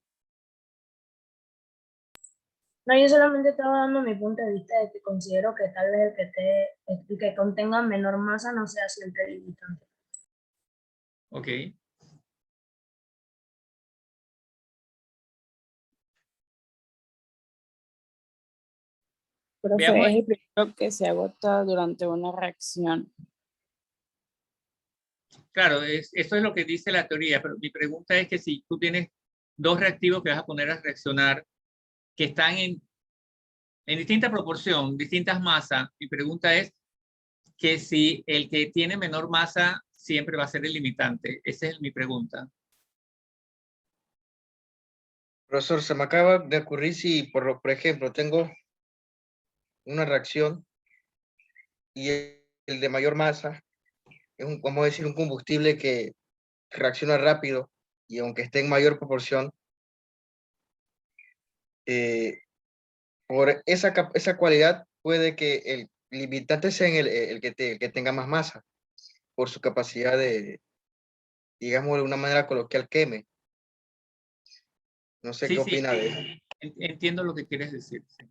No, yo solamente estaba dando mi punto de vista de que considero que tal vez el que contenga menor masa no sea siempre limitante. Ok. Profe, Veamos. es el primero que se agota durante una reacción. Claro, eso es lo que dice la teoría, pero mi pregunta es que si tú tienes dos reactivos que vas a poner a reaccionar que están en distinta proporción, distintas masas, mi pregunta es que si el que tiene menor masa siempre va a ser el limitante. Esa es mi pregunta. Profesor, se me acaba de ocurrir si, por ejemplo, tengo una reacción y el de mayor masa es vamos a decir, un combustible que reacciona rápido y aunque esté en mayor proporción, por esa cualidad puede que el limitante sea el que tenga más masa, por su capacidad de, digamos, de una manera coloquial, queme. No sé Sí, qué sí, opina de eso. entiendo lo que quieres decir. Sí.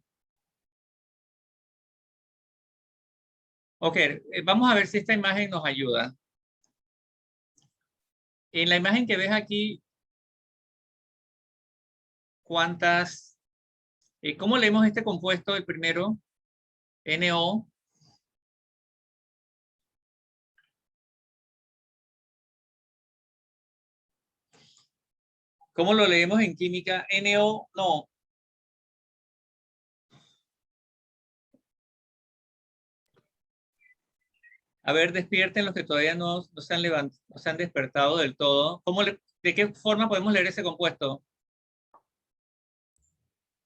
Ok, vamos a ver si esta imagen nos ayuda. En la imagen que ves aquí, ¿cuántas? ¿Cómo leemos este compuesto? El primero, NO. ¿Cómo lo leemos en química? NO, no. A ver, despierten los que todavía no se han levantado, no se han despertado del todo. ¿De qué forma podemos leer ese compuesto?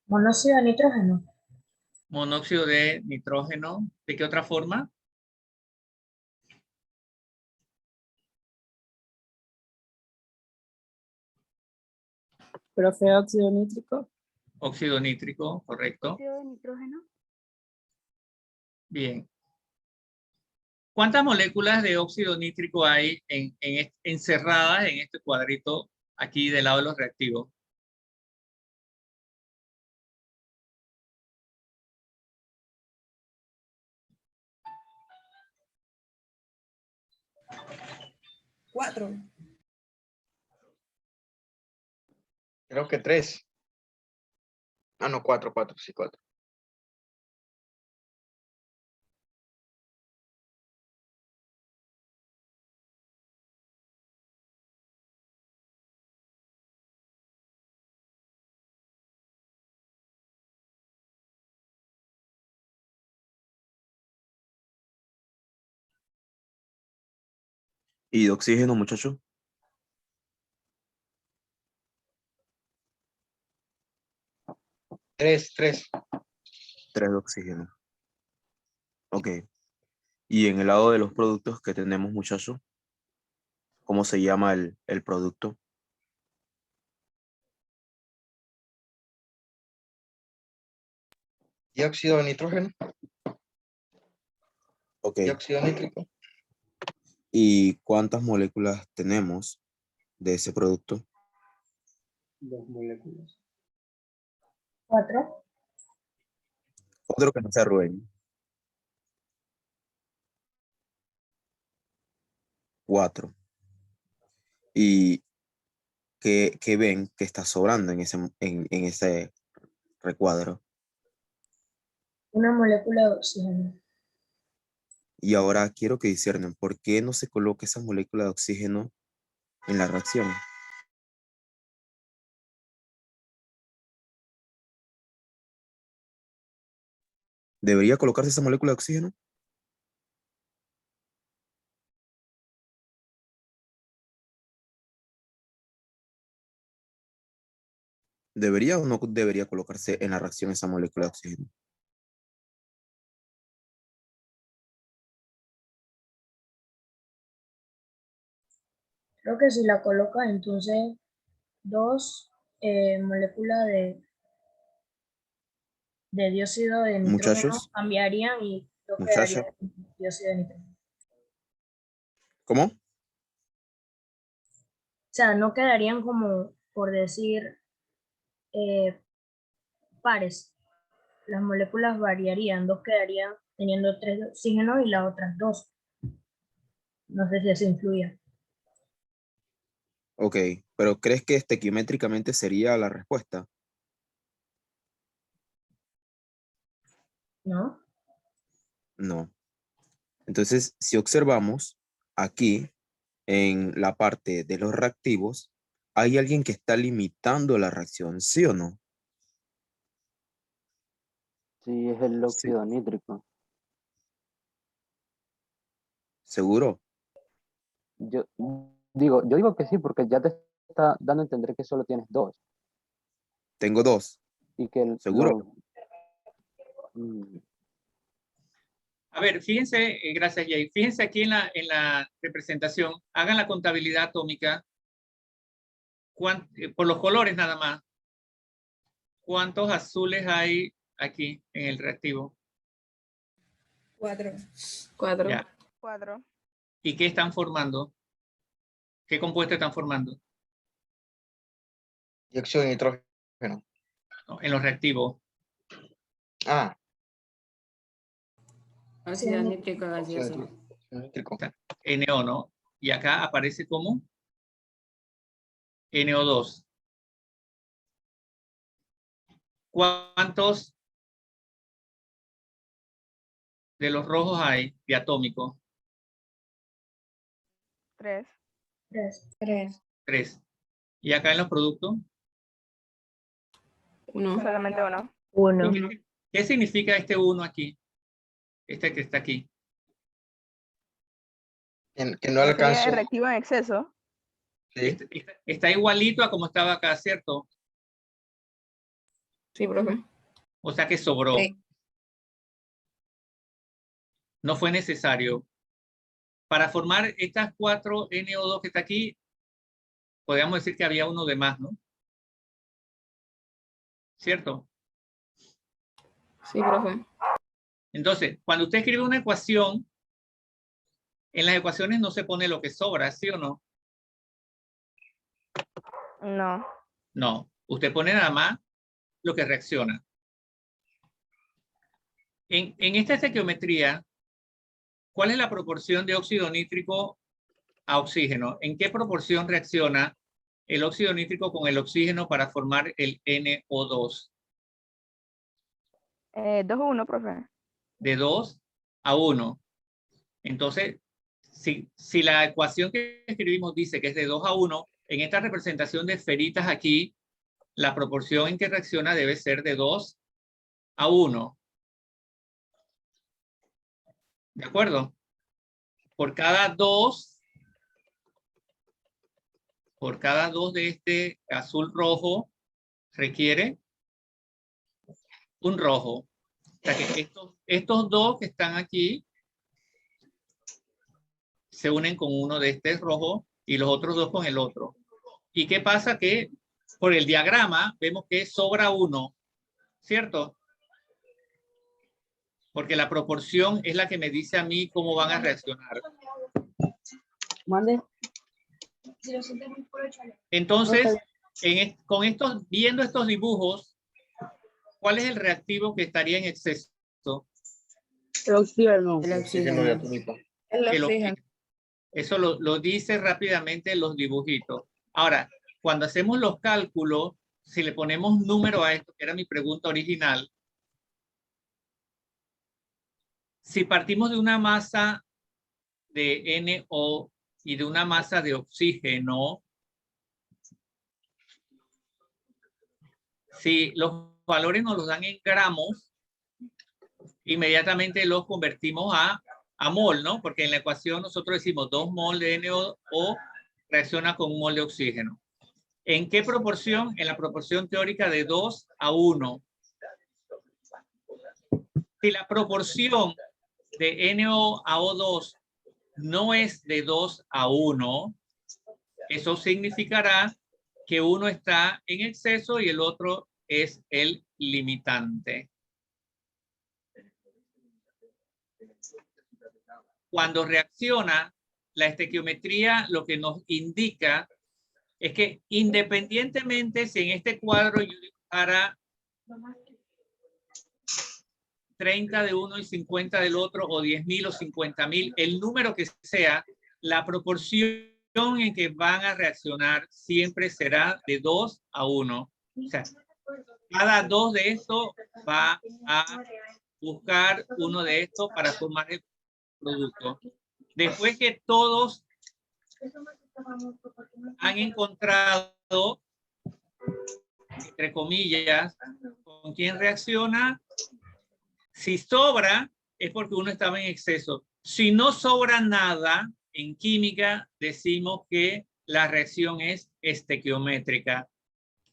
Monóxido de nitrógeno. Monóxido de nitrógeno. ¿De qué otra forma? Profe, óxido nítrico. Óxido nítrico, correcto. Óxido de nitrógeno. Bien. ¿Cuántas moléculas de óxido nítrico hay encerradas en este cuadrito aquí del lado de los reactivos? Cuatro. Creo que 3. Ah, no, 4, sí, 4. ¿Y de oxígeno, muchacho? 3. 3 de oxígeno. Ok. Y en el lado de los productos que tenemos, muchacho, ¿cómo se llama el producto? Dióxido de nitrógeno. Ok. Dióxido nítrico. ¿Y cuántas moléculas tenemos de ese producto? 2 moléculas. 4. Otro que no sea Rubén. 4. ¿Y qué ven que está sobrando en ese recuadro? Una molécula de oxígeno. Y ahora quiero que disciernan por qué no se coloca esa molécula de oxígeno en la reacción. ¿Debería colocarse esa molécula de oxígeno? ¿Debería o no debería colocarse en la reacción esa molécula de oxígeno? Creo que si la coloca, entonces 2 moléculas de dióxido de nitrógeno Muchachos, cambiarían y 2 muchachas, quedarían con dióxido de nitrógeno. ¿cómo? O sea, no quedarían como, por decir, pares. Las moléculas variarían, 2 quedarían teniendo 3 de oxígeno y las otras 2. No sé si eso influye. Ok, pero ¿crees que estequiométricamente sería la respuesta? ¿No? No. Entonces, si observamos aquí en la parte de los reactivos, hay alguien que está limitando la reacción, ¿sí o no? Sí, es el óxido nítrico. ¿Seguro? Yo digo que sí, porque ya te está dando a entender que solo tienes 2. Tengo 2. Y que ¿Seguro? A ver, fíjense, gracias Jay, fíjense aquí en la representación, hagan la contabilidad atómica, por los colores nada más, ¿cuántos azules hay aquí en el reactivo? 4. 4. Ya. 4. ¿Y qué están formando? ¿Qué compuesto están formando? Dióxido de nitrógeno. No, en los reactivos. Ah. Ácido nítrico gaseoso. NO, ¿no? Y acá aparece como NO2. ¿Cuántos de los rojos hay diatómicos? 3. 3. ¿Y acá en los productos? 1. Solamente 1. 1. ¿Qué significa este 1 aquí? Este que está aquí. Que no Sería alcanzó. el reactivo en exceso. Sí. Está igualito a como estaba acá, ¿cierto? Sí, profe. O sea que sobró. Sí. No fue necesario. Para formar estas 4 NO2 que está aquí, podríamos decir que había uno de más, ¿no? ¿Cierto? Sí, profe. Entonces, cuando usted escribe una ecuación, en las ecuaciones no se pone lo que sobra, ¿sí o no? No. No. Usted pone nada más lo que reacciona. En esta estequiometría, ¿cuál es la proporción de óxido nítrico a oxígeno? ¿En qué proporción reacciona el óxido nítrico con el oxígeno para formar el NO2? 2-1, profe. De 2 a 1. Entonces, si la ecuación que escribimos dice que es de 2 a 1, en esta representación de esferitas aquí, la proporción en que reacciona debe ser de 2 a 1. ¿De acuerdo? Por cada 2 de este azul rojo requiere un rojo. O sea que estos 2 que están aquí se unen con uno de este rojo y los otros 2 con el otro. ¿Y qué pasa? Que por el diagrama vemos que sobra 1, ¿cierto? Porque la proporción es la que me dice a mí cómo van a reaccionar. Mande. Entonces, viendo estos dibujos, ¿cuál es el reactivo que estaría en exceso? El oxígeno. El oxígeno. El oxígeno. Eso lo dice rápidamente los dibujitos. Ahora, cuando hacemos los cálculos, si le ponemos número a esto, que era mi pregunta original, si partimos de una masa de NO y de una masa de oxígeno, si los valores nos los dan en gramos, inmediatamente los convertimos a mol, ¿no? Porque en la ecuación nosotros decimos 2 mol de NO reacciona con 1 mol de oxígeno. ¿En qué proporción? En la proporción teórica de 2 a 1. Si la proporción de NO a O2 no es de 2 a 1, eso significará que uno está en exceso y el otro es el limitante. Cuando reacciona, la estequiometría lo que nos indica es que independientemente si en este cuadro yo dibujara 30 de uno y 50 del otro, o 10.000 o 50.000, el número que sea, la proporción en que van a reaccionar siempre será de 2 a 1. O sea, cada 2 de estos va a buscar uno de estos para formar el producto. Después que todos han encontrado, entre comillas, con quién reacciona, si sobra es porque uno estaba en exceso. Si no sobra nada, en química decimos que la reacción es estequiométrica.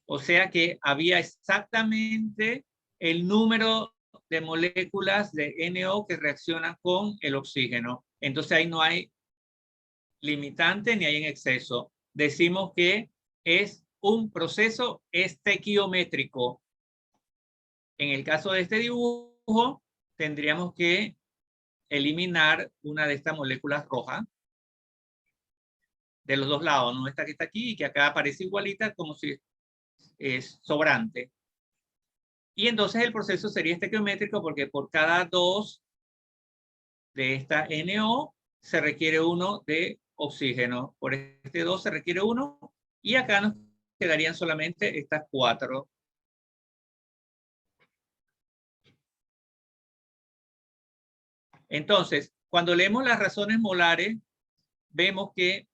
O sea que había exactamente el número de moléculas de NO que reaccionan con el oxígeno. Entonces ahí no hay limitante ni hay en exceso. Decimos que es un proceso estequiométrico. En el caso de este dibujo, tendríamos que eliminar una de estas moléculas rojas de los dos lados, ¿no? Esta que está aquí y que acá aparece igualita como si es sobrante. Y entonces el proceso sería estequiométrico porque por cada 2 de esta NO se requiere 1 de oxígeno. Por este 2 se requiere 1 y acá nos quedarían solamente estas 4. Entonces, cuando leemos las razones molares, vemos que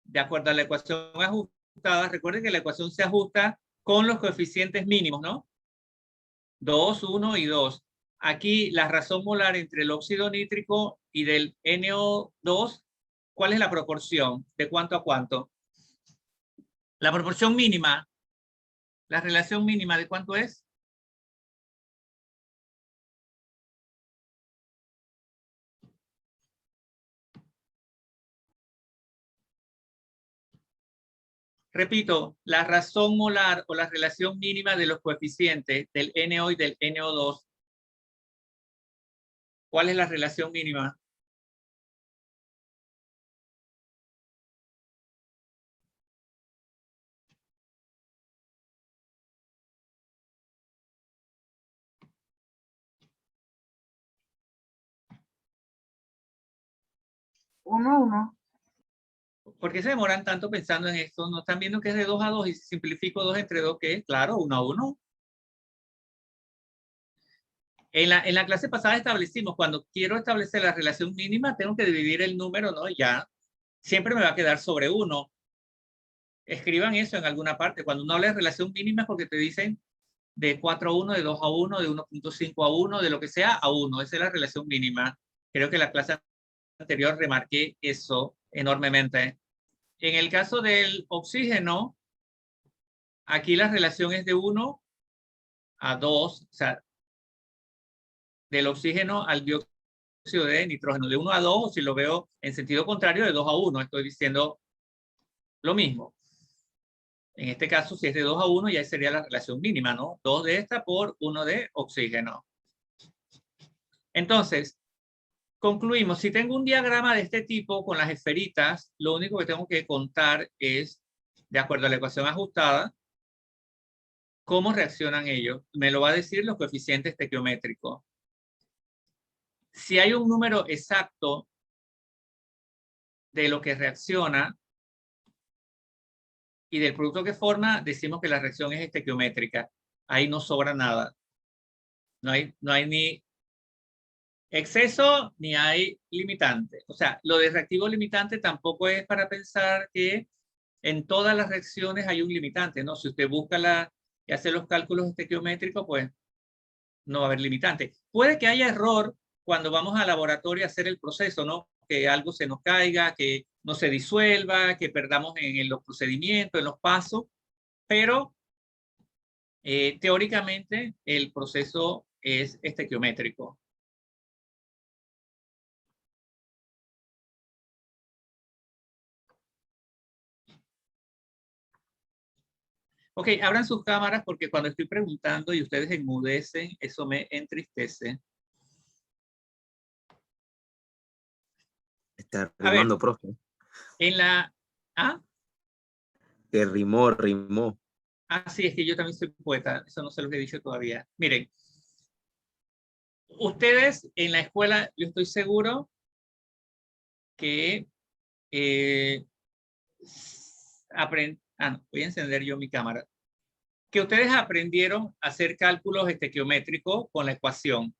de acuerdo a la ecuación ajustada, recuerden que la ecuación se ajusta con los coeficientes mínimos, ¿no? 2, 1 y 2. Aquí la razón molar entre el óxido nítrico y del NO2, ¿cuál es la proporción? ¿De cuánto a cuánto? La proporción mínima, la relación mínima, ¿de cuánto es? Repito, la razón molar o la relación mínima de los coeficientes del NO y del NO2. ¿Cuál es la relación mínima? Uno. ¿Por qué se demoran tanto pensando en esto? ¿No están viendo que es de 2 a 2 y si simplifico 2 entre 2, qué es? Claro, 1 a 1. En la clase pasada establecimos, cuando quiero establecer la relación mínima, tengo que dividir el número, ¿no? Ya, siempre me va a quedar sobre 1. Escriban eso en alguna parte. Cuando uno habla de relación mínima es porque te dicen de 4 a 1, de 2 a 1, de 1.5 a 1, de lo que sea a 1. Esa es la relación mínima. Creo que la clase anterior remarqué eso enormemente. En el caso del oxígeno, aquí la relación es de 1 a 2, o sea, del oxígeno al dióxido de nitrógeno, de 1 a 2, o si lo veo en sentido contrario, de 2 a 1. Estoy diciendo lo mismo. En este caso, si es de 2 a 1, ya sería la relación mínima, ¿no? 2 de esta por 1 de oxígeno. Entonces, concluimos. Si tengo un diagrama de este tipo con las esferitas, lo único que tengo que contar es, de acuerdo a la ecuación ajustada, cómo reaccionan ellos. Me lo va a decir los coeficientes estequiométricos. Si hay un número exacto de lo que reacciona y del producto que forma, decimos que la reacción es estequiométrica. Ahí no sobra nada. No hay ni exceso ni hay limitante. O sea, lo de reactivo limitante tampoco es para pensar que en todas las reacciones hay un limitante, ¿no? Si usted busca y hace los cálculos estequiométricos, pues no va a haber limitante. Puede que haya error cuando vamos al laboratorio a hacer el proceso, ¿no? Que algo se nos caiga, que no se disuelva, que perdamos en los procedimientos, en los pasos, pero teóricamente el proceso es estequiométrico. Ok, abran sus cámaras porque cuando estoy preguntando y ustedes enmudecen, eso me entristece. Está rimando, profe. En la... ¿Ah? Que rimó. Ah, sí, es que yo también soy poeta. Eso no se los he dicho todavía. Miren, ustedes en la escuela, yo estoy seguro que voy a encender yo mi cámara. Que ustedes aprendieron a hacer cálculos estequiométricos con la ecuación.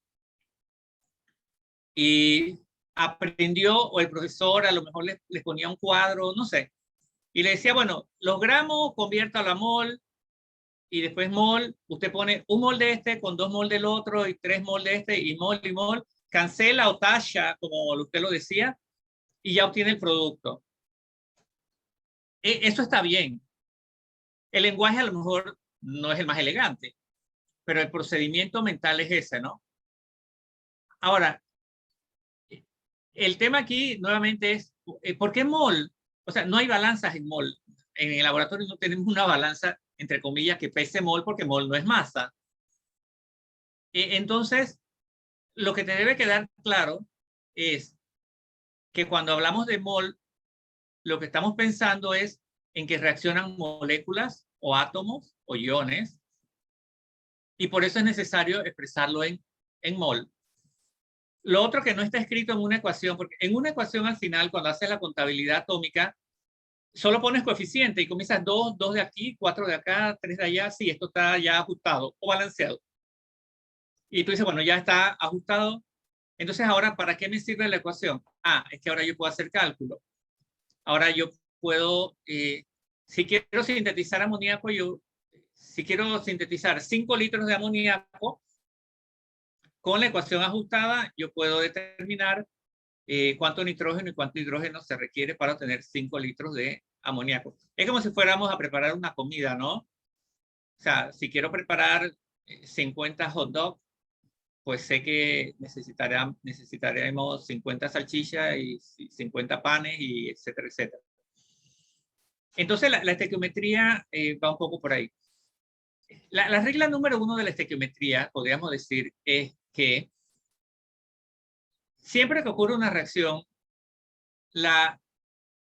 y aprendió, o el profesor a lo mejor les ponía un cuadro, no sé, y le decía, bueno, los gramos conviértalo a mol, y después mol, usted pone un mol de este con 2 mol del otro, y 3 mol de este, y mol, cancela o talla, como usted lo decía, y ya obtiene el producto. Eso está bien. El lenguaje a lo mejor no es el más elegante, pero el procedimiento mental es ese, ¿no? Ahora, el tema aquí nuevamente es, ¿por qué mol? O sea, no hay balanzas en mol. En el laboratorio no tenemos una balanza, entre comillas, que pese mol, porque mol no es masa. Entonces, lo que te debe quedar claro es que cuando hablamos de mol, lo que estamos pensando es en que reaccionan moléculas o átomos o iones, y por eso es necesario expresarlo en mol. Lo otro que no está escrito en una ecuación, porque en una ecuación al final, cuando haces la contabilidad atómica, solo pones coeficiente y comienzas 2 de aquí, 4 de acá, 3 de allá, sí, esto está ya ajustado o balanceado. Y tú dices, bueno, ya está ajustado. Entonces ahora, ¿para qué me sirve la ecuación? Ah, es que ahora yo puedo hacer cálculo. Ahora yo puedo, si quiero sintetizar amoníaco, si quiero sintetizar 5 litros de amoníaco, con la ecuación ajustada, yo puedo determinar cuánto nitrógeno y cuánto hidrógeno se requiere para obtener 5 litros de amoníaco. Es como si fuéramos a preparar una comida, ¿no? O sea, si quiero preparar 50 hot dogs, pues sé que necesitaremos 50 salchichas y 50 panes, y etcétera, etcétera. Entonces, la estequiometría va un poco por ahí. La regla número 1 de la estequiometría, podríamos decir, es que siempre que ocurre una reacción, la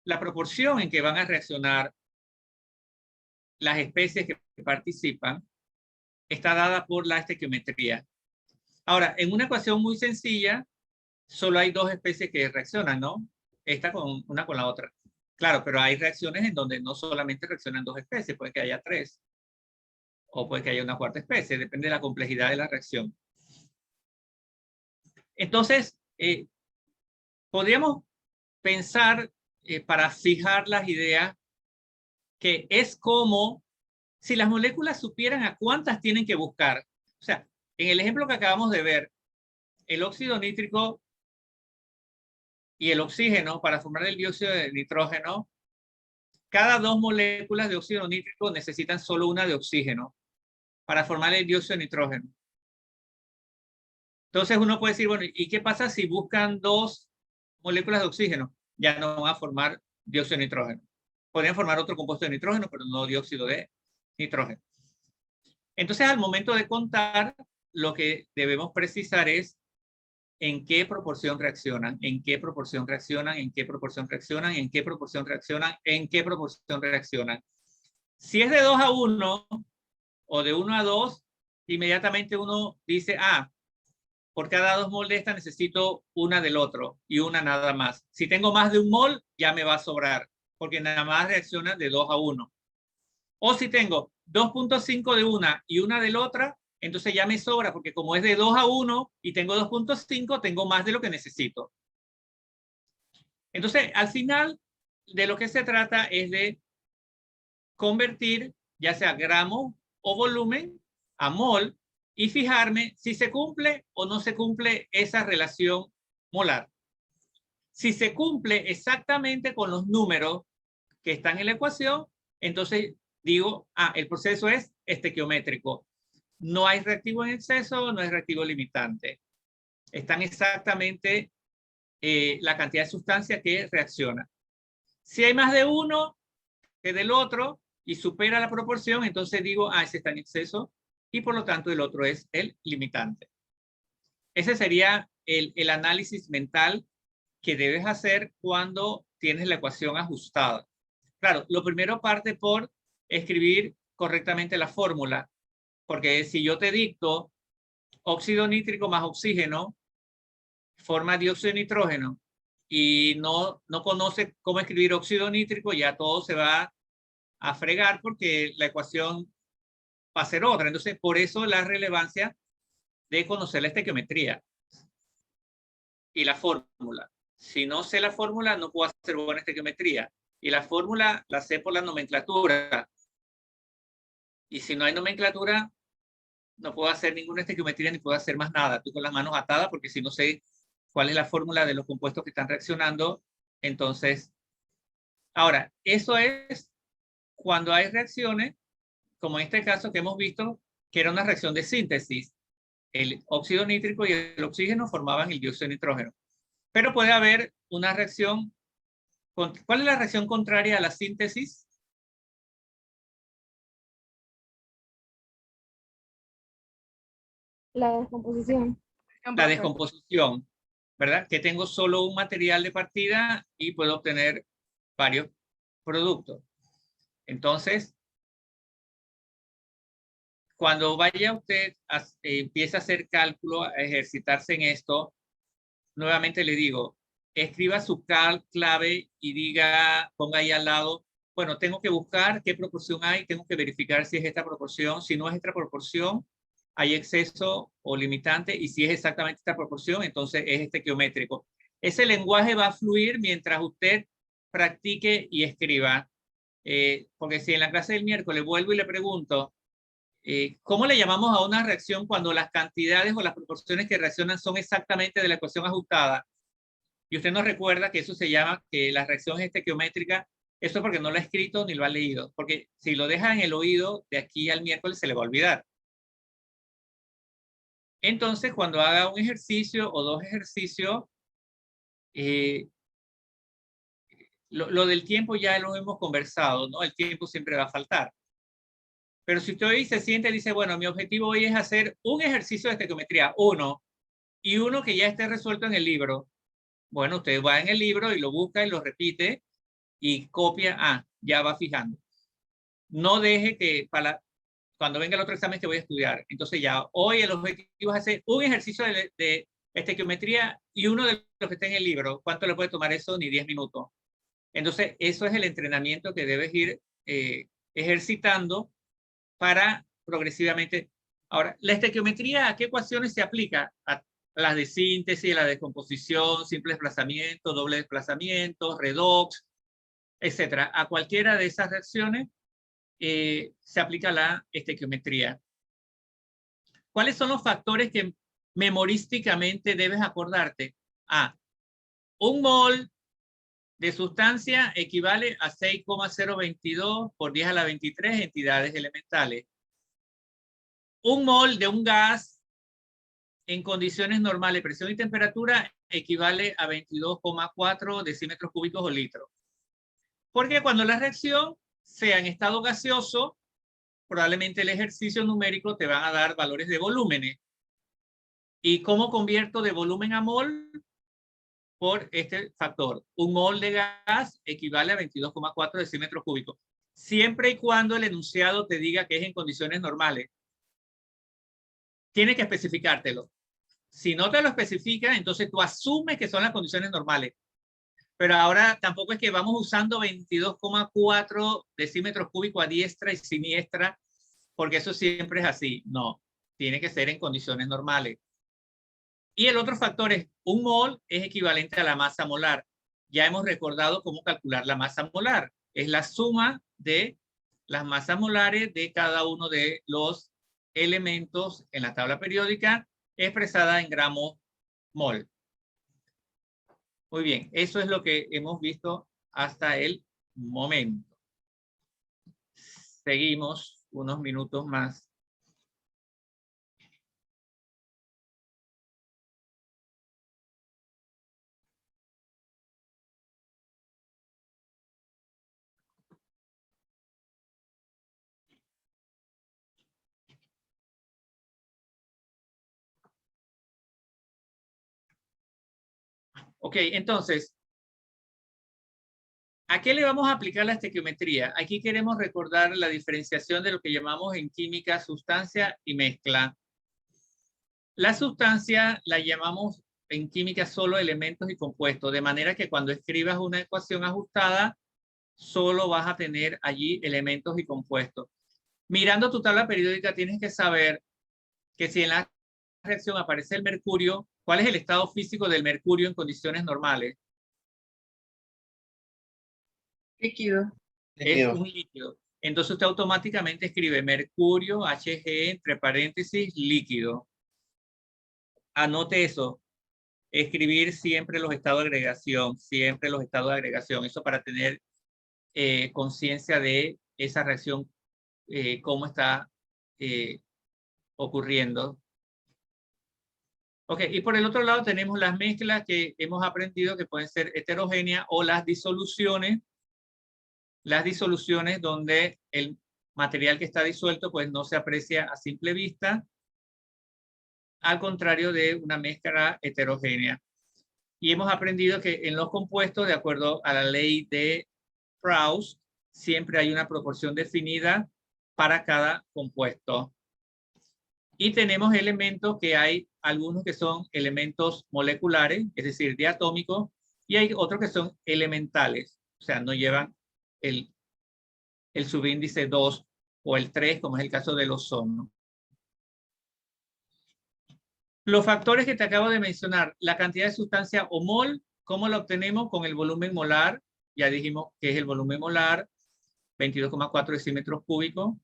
proporción en que van a reaccionar las especies que participan está dada por la estequiometría. Ahora, en una ecuación muy sencilla, solo hay 2 especies que reaccionan, ¿no? Esta con una con la otra. Claro, pero hay reacciones en donde no solamente reaccionan 2 especies, puede que haya 3. O puede que haya una 4ª especie, depende de la complejidad de la reacción. Entonces, podríamos pensar, para fijar las ideas, que es como si las moléculas supieran a cuántas tienen que buscar. O sea, en el ejemplo que acabamos de ver, el óxido nítrico y el oxígeno, para formar el dióxido de nitrógeno, cada 2 moléculas de óxido nítrico necesitan solo una de oxígeno para formar el dióxido de nitrógeno. Entonces uno puede decir, bueno, ¿y qué pasa si buscan 2 moléculas de oxígeno? Ya no van a formar dióxido de nitrógeno. Podrían formar otro compuesto de nitrógeno, pero no dióxido de nitrógeno. Entonces, al momento de contar, lo que debemos precisar es en qué proporción reaccionan, en qué proporción reaccionan, en qué proporción reaccionan, en qué proporción reaccionan, en qué proporción reaccionan. Si es de 2 a 1 o de 1 a 2, inmediatamente uno dice, ah, por cada 2 mol de esta necesito una del otro y una nada más. Si tengo más de 1 mol, ya me va a sobrar, porque nada más reacciona de 2 a 1. O si tengo 2.5 de una y una de la otra, entonces ya me sobra, porque como es de 2 a 1 y tengo 2.5, tengo más de lo que necesito. Entonces, al final, de lo que se trata es de convertir, ya sea gramo o volumen, a mol, y fijarme si se cumple o no se cumple esa relación molar. Si se cumple exactamente con los números que están en la ecuación, entonces digo, el proceso es estequiométrico. No hay reactivo en exceso, no hay reactivo limitante. Están exactamente la cantidad de sustancia que reacciona. Si hay más de uno que del otro y supera la proporción, entonces digo, ese está en exceso, y por lo tanto el otro es el limitante. Ese sería el análisis mental que debes hacer cuando tienes la ecuación ajustada. Claro, lo primero parte por escribir correctamente la fórmula, porque si yo te dicto óxido nítrico más oxígeno forma dióxido de nitrógeno y no conoce cómo escribir óxido nítrico, ya todo se va a fregar porque la ecuación va a ser otra. Entonces, por eso la relevancia de conocer la estequiometría. y la fórmula. Si no sé la fórmula, no puedo hacer buena estequiometría. Y la fórmula la sé por la nomenclatura. Y si no hay nomenclatura, no puedo hacer ninguna estequiometría ni puedo hacer más nada. Estoy con las manos atadas porque si no sé cuál es la fórmula de los compuestos que están reaccionando, entonces... Ahora, eso es cuando hay reacciones, como en este caso que hemos visto, que era una reacción de síntesis. El óxido nítrico y el oxígeno formaban el dióxido de nitrógeno. Pero puede haber una reacción. ¿Cuál es la reacción contraria a la síntesis? La descomposición. La descomposición, ¿verdad? Que tengo solo un material de partida y puedo obtener varios productos. Entonces, cuando vaya usted, empieza a hacer cálculo, a ejercitarse en esto, nuevamente le digo, escriba su clave y diga, ponga ahí al lado, bueno, tengo que buscar qué proporción hay, tengo que verificar si es esta proporción, si no es esta proporción, hay exceso o limitante, y si es exactamente esta proporción, entonces es estequiométrico. Ese lenguaje va a fluir mientras usted practique y escriba, porque si en la clase del miércoles vuelvo y le pregunto, ¿cómo le llamamos a una reacción cuando las cantidades o las proporciones que reaccionan son exactamente de la ecuación ajustada? Y usted no recuerda que eso se llama, que la reacción es estequiométrica. Eso porque no lo ha escrito ni lo ha leído. Porque si lo deja en el oído, de aquí al miércoles se le va a olvidar. Entonces, cuando haga un ejercicio o dos ejercicios, lo del tiempo ya lo hemos conversado, ¿no? El tiempo siempre va a faltar. Pero si usted hoy se siente y dice, bueno, mi objetivo hoy es hacer un ejercicio de estequiometría, uno, y uno que ya esté resuelto en el libro. Bueno, usted va en el libro y lo busca y lo repite y copia, ya va fijando. No deje que cuando venga el otro examen que voy a estudiar. Entonces ya, hoy el objetivo es hacer un ejercicio de estequiometría y uno de los que está en el libro. ¿Cuánto le puede tomar eso? Ni 10 minutos. Entonces, eso es el entrenamiento que debes ir ejercitando para progresivamente. Ahora, la estequiometría, ¿a qué ecuaciones se aplica? A las de síntesis, la descomposición, simple desplazamiento, doble desplazamiento, redox, etcétera. A cualquiera de esas reacciones se aplica la estequiometría. ¿Cuáles son los factores que memorísticamente debes acordarte? Un mol de sustancia equivale a 6,022 por 10 a la 23 entidades elementales. Un mol de un gas en condiciones normales, presión y temperatura, equivale a 22,4 decímetros cúbicos o litros. Porque cuando la reacción sea en estado gaseoso, probablemente el ejercicio numérico te van a dar valores de volúmenes. ¿Y cómo convierto de volumen a mol? Por este factor. Un mol de gas equivale a 22,4 decímetros cúbicos. Siempre y cuando el enunciado te diga que es en condiciones normales. Tiene que especificártelo. Si no te lo especifica, entonces tú asumes que son las condiciones normales. Pero ahora tampoco es que vamos usando 22,4 decímetros cúbicos a diestra y siniestra, porque eso siempre es así. No, tiene que ser en condiciones normales. Y el otro factor es, un mol es equivalente a la masa molar. Ya hemos recordado cómo calcular la masa molar. Es la suma de las masas molares de cada uno de los elementos en la tabla periódica expresada en gramos mol. Muy bien, eso es lo que hemos visto hasta el momento. Seguimos unos minutos más. Ok, entonces, ¿a qué le vamos a aplicar la estequiometría? Aquí queremos recordar la diferenciación de lo que llamamos en química sustancia y mezcla. La sustancia la llamamos en química solo elementos y compuestos, de manera que cuando escribas una ecuación ajustada, solo vas a tener allí elementos y compuestos. Mirando tu tabla periódica tienes que saber que si en la reacción aparece el mercurio, ¿Cuál es el estado físico del mercurio en condiciones normales? Líquido. Es un líquido. Entonces usted automáticamente escribe mercurio, Hg, entre paréntesis, líquido. Anote eso. Escribir siempre los estados de agregación, siempre los estados de agregación. Eso para tener conciencia de esa reacción, cómo está ocurriendo. Ok, y por el otro lado tenemos las mezclas que hemos aprendido que pueden ser heterogéneas o las disoluciones. Las disoluciones donde el material que está disuelto pues no se aprecia a simple vista, al contrario de una mezcla heterogénea. Y hemos aprendido que en los compuestos, de acuerdo a la ley de Proust, siempre hay una proporción definida para cada compuesto. Y tenemos elementos que hay algunos que son elementos moleculares, es decir, diatómicos, y hay otros que son elementales, o sea, no llevan el subíndice 2 o el 3, como es el caso del ozono. Los factores que te acabo de mencionar, la cantidad de sustancia o mol, ¿cómo la obtenemos? Con el volumen molar. Ya dijimos que es el volumen molar, 22,4 decímetros cúbicos.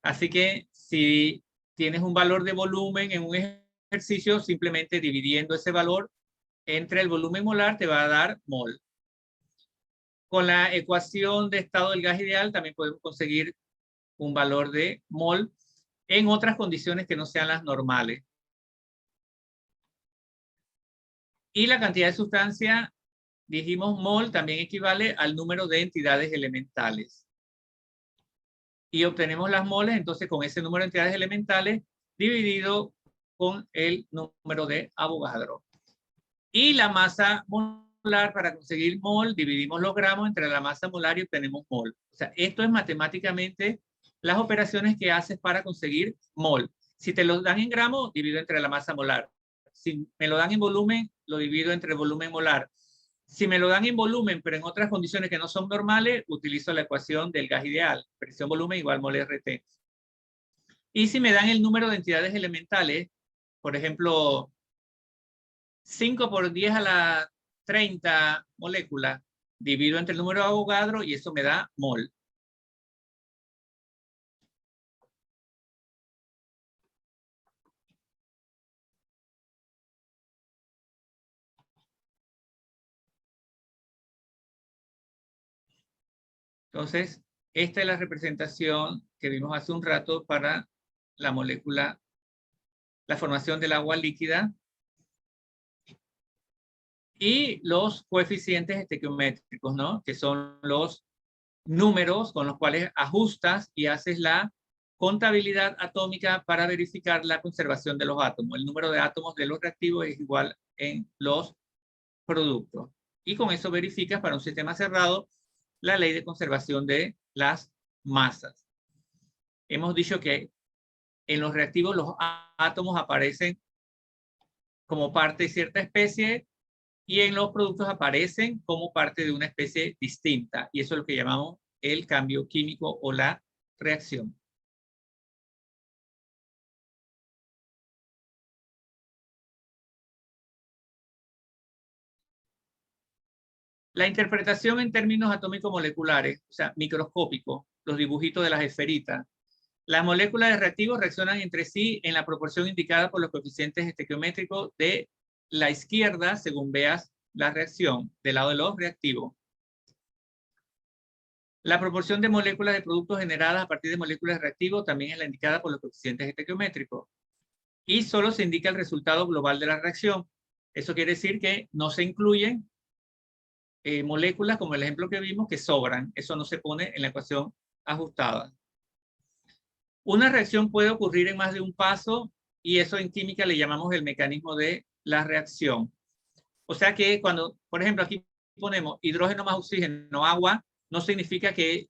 Así que si tienes un valor de volumen en un ejercicio, simplemente dividiendo ese valor entre el volumen molar te va a dar mol. Con la ecuación de estado del gas ideal también podemos conseguir un valor de mol en otras condiciones que no sean las normales. Y la cantidad de sustancia, dijimos mol, también equivale al número de entidades elementales. Y obtenemos las moles, entonces, con ese número de entidades elementales dividido con el número de Avogadro. Y la masa molar, para conseguir mol, dividimos los gramos entre la masa molar y obtenemos mol. O sea, esto es matemáticamente las operaciones que haces para conseguir mol. Si te lo dan en gramos, divido entre la masa molar. Si me lo dan en volumen, lo divido entre el volumen molar. Si me lo dan en volumen, pero en otras condiciones que no son normales, utilizo la ecuación del gas ideal. Presión volumen igual mol RT. Y si me dan el número de entidades elementales, por ejemplo, 5 por 10 a la 30 moléculas, divido entre el número de Avogadro y eso me da mol. Entonces, esta es la representación que vimos hace un rato para la molécula, la formación del agua líquida y los coeficientes estequiométricos, ¿no? Que son los números con los cuales ajustas y haces la contabilidad atómica para verificar la conservación de los átomos. El número de átomos de los reactivos es igual en los productos. Y con eso verificas para un sistema cerrado la ley de conservación de las masas. Hemos dicho que en los reactivos los átomos aparecen como parte de cierta especie y en los productos aparecen como parte de una especie distinta. Y eso es lo que llamamos el cambio químico o la reacción. La interpretación en términos atómico-moleculares, o sea, microscópicos, los dibujitos de las esferitas. Las moléculas de reactivos reaccionan entre sí en la proporción indicada por los coeficientes estequiométricos de la izquierda, según veas la reacción, del lado de los reactivos. La proporción de moléculas de productos generadas a partir de moléculas de reactivos también es la indicada por los coeficientes estequiométricos. Y solo se indica el resultado global de la reacción. Eso quiere decir que no se incluyen moléculas, como el ejemplo que vimos, que sobran. Eso no se pone en la ecuación ajustada. Una reacción puede ocurrir en más de un paso y eso en química le llamamos el mecanismo de la reacción. O sea que cuando, por ejemplo, aquí ponemos hidrógeno más oxígeno, agua, no significa que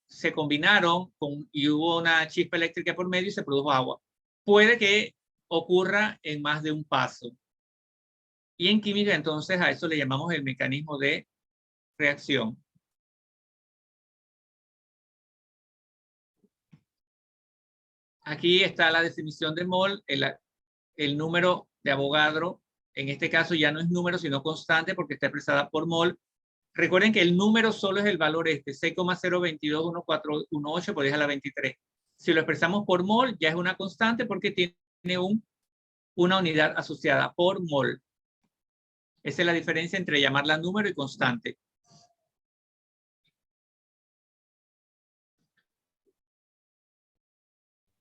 se combinaron y hubo una chispa eléctrica por medio y se produjo agua. Puede que ocurra en más de un paso. Y en química, entonces, a eso le llamamos el mecanismo de reacción. Aquí está la definición de mol, el número de Avogadro en este caso ya no es número, sino constante porque está expresada por mol. Recuerden que el número solo es el valor 6,0221418 por 10 a la 23. Si lo expresamos por mol, ya es una constante porque tiene una unidad asociada por mol. Esa es la diferencia entre llamarla número y constante.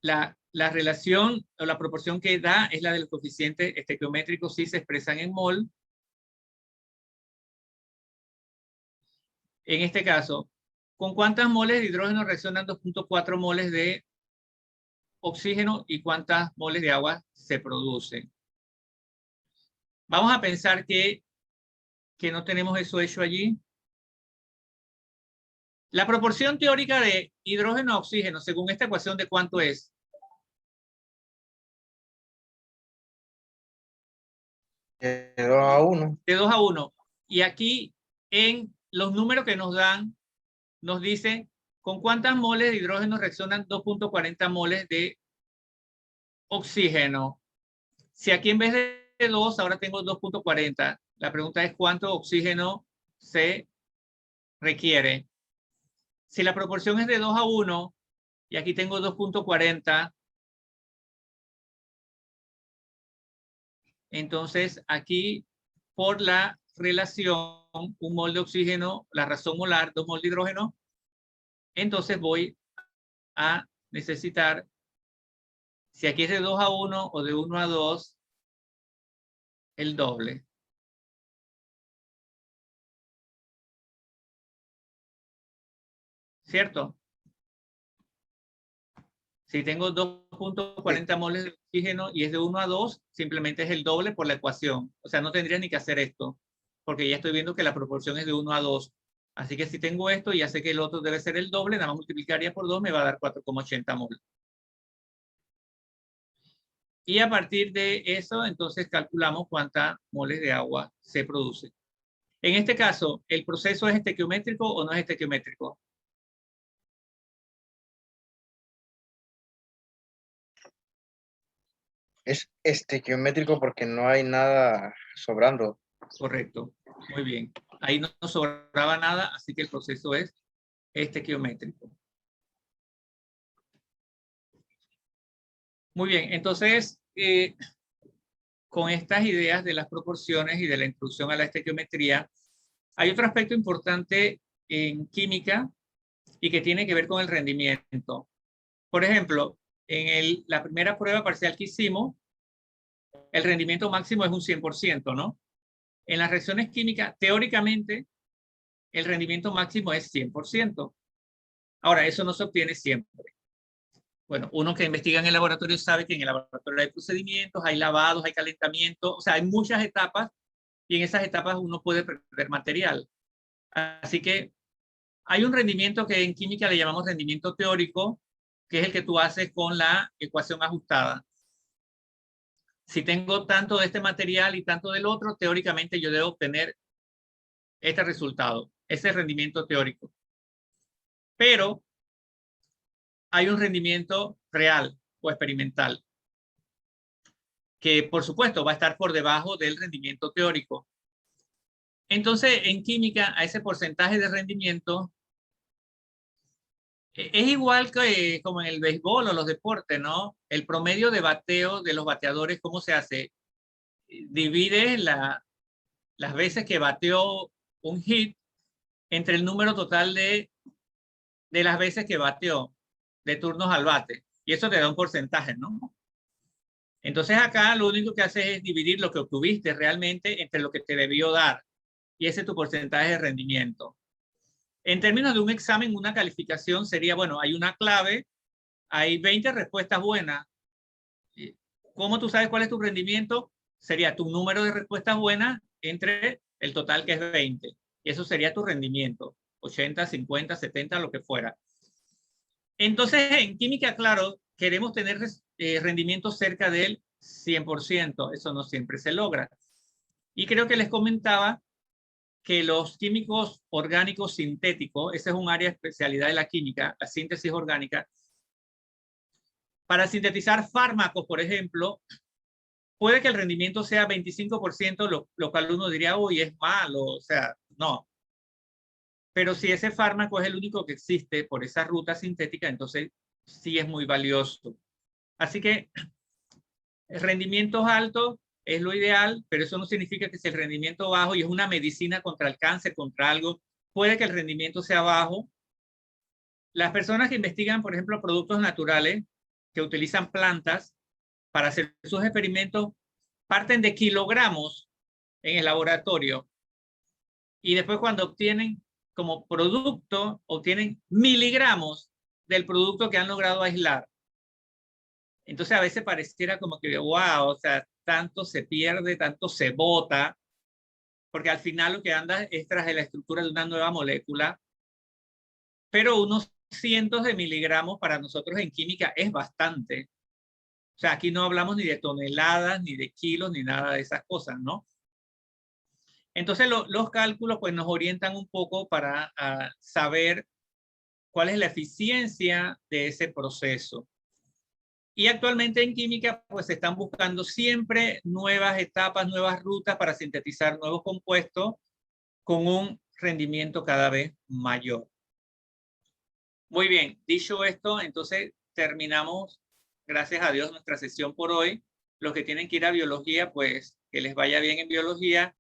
La relación o la proporción que da es la de los coeficientes estequiométricos si se expresan en mol. En este caso, ¿con cuántas moles de hidrógeno reaccionan 2.4 moles de oxígeno y cuántas moles de agua se producen? Vamos a pensar que no tenemos eso hecho allí. La proporción teórica de hidrógeno a oxígeno, según esta ecuación, ¿de cuánto es? De 2 a 1. De 2 a 1. Y aquí, en los números que nos dan, nos dice con cuántas moles de hidrógeno reaccionan 2.40 moles de oxígeno. Si aquí en vez de 2, ahora tengo 2.40. La pregunta es cuánto oxígeno se requiere. Si la proporción es de 2 a 1 y aquí tengo 2.40, entonces aquí por la relación, un mol de oxígeno, la razón molar, 2 mol de hidrógeno, entonces voy a necesitar, si aquí es de 2 a 1 o de 1 a 2, el doble. ¿Cierto? Si tengo 2.40 moles de oxígeno y es de 1 a 2, simplemente es el doble por la ecuación. O sea, no tendría ni que hacer esto, porque ya estoy viendo que la proporción es de 1 a 2. Así que si tengo esto y ya sé que el otro debe ser el doble, nada más multiplicaría por 2, me va a dar 4,80 moles. Y a partir de eso, entonces calculamos cuántas moles de agua se produce. En este caso, ¿el proceso es estequiométrico o no es estequiométrico? Es estequiométrico porque no hay nada sobrando. Correcto, muy bien. Ahí no sobraba nada, así que el proceso es estequiométrico. Muy bien, entonces, con estas ideas de las proporciones y de la introducción a la estequiometría, hay otro aspecto importante en química y que tiene que ver con el rendimiento. Por ejemplo, en la primera prueba parcial que hicimos, el rendimiento máximo es un 100%, ¿no? En las reacciones químicas, teóricamente, el rendimiento máximo es 100%. Ahora, eso no se obtiene siempre. Bueno, uno que investiga en el laboratorio sabe que en el laboratorio hay procedimientos, hay lavados, hay calentamiento, o sea, hay muchas etapas y en esas etapas uno puede perder material. Así que hay un rendimiento que en química le llamamos rendimiento teórico, que es el que tú haces con la ecuación ajustada. Si tengo tanto de este material y tanto del otro, teóricamente yo debo obtener este resultado, ese rendimiento teórico. Pero hay un rendimiento real o experimental, que por supuesto va a estar por debajo del rendimiento teórico. Entonces, en química, a ese porcentaje de rendimiento es igual que como en el béisbol o los deportes, ¿no? El promedio de bateo de los bateadores, ¿cómo se hace? Divide las veces que bateó un hit entre el número total de las veces que bateó, de turnos al bate. Y eso te da un porcentaje, ¿no? Entonces acá lo único que haces es dividir lo que obtuviste realmente entre lo que te debió dar. Y ese es tu porcentaje de rendimiento. En términos de un examen, una calificación sería, bueno, hay una clave, hay 20 respuestas buenas. ¿Cómo tú sabes cuál es tu rendimiento? Sería tu número de respuestas buenas entre el total que es 20. Y eso sería tu rendimiento. 80, 50, 70, lo que fuera. Entonces, en química, claro, queremos tener rendimiento cerca del 100%. Eso no siempre se logra. Y creo que les comentaba que los químicos orgánicos sintéticos, ese es un área de especialidad de la química, la síntesis orgánica. Para sintetizar fármacos, por ejemplo, puede que el rendimiento sea 25%, lo cual uno diría, uy, es malo, o sea, no. Pero si ese fármaco es el único que existe por esa ruta sintética, entonces sí es muy valioso. Así que rendimientos altos es lo ideal, pero eso no significa que si el rendimiento bajo y es una medicina contra el cáncer, contra algo, puede que el rendimiento sea bajo. Las personas que investigan, por ejemplo, productos naturales, que utilizan plantas para hacer sus experimentos, parten de kilogramos en el laboratorio y después cuando obtienen como producto, obtienen miligramos del producto que han logrado aislar. Entonces a veces pareciera como que, wow, o sea, tanto se pierde, tanto se bota, porque al final lo que anda es tras de la estructura de una nueva molécula, pero unos cientos de miligramos para nosotros en química es bastante. O sea, aquí no hablamos ni de toneladas, ni de kilos, ni nada de esas cosas, ¿no? Entonces los cálculos pues nos orientan un poco para saber cuál es la eficiencia de ese proceso. Y actualmente en química pues se están buscando siempre nuevas etapas, nuevas rutas para sintetizar nuevos compuestos con un rendimiento cada vez mayor. Muy bien, dicho esto, entonces terminamos, gracias a Dios, nuestra sesión por hoy. Los que tienen que ir a biología, pues que les vaya bien en biología.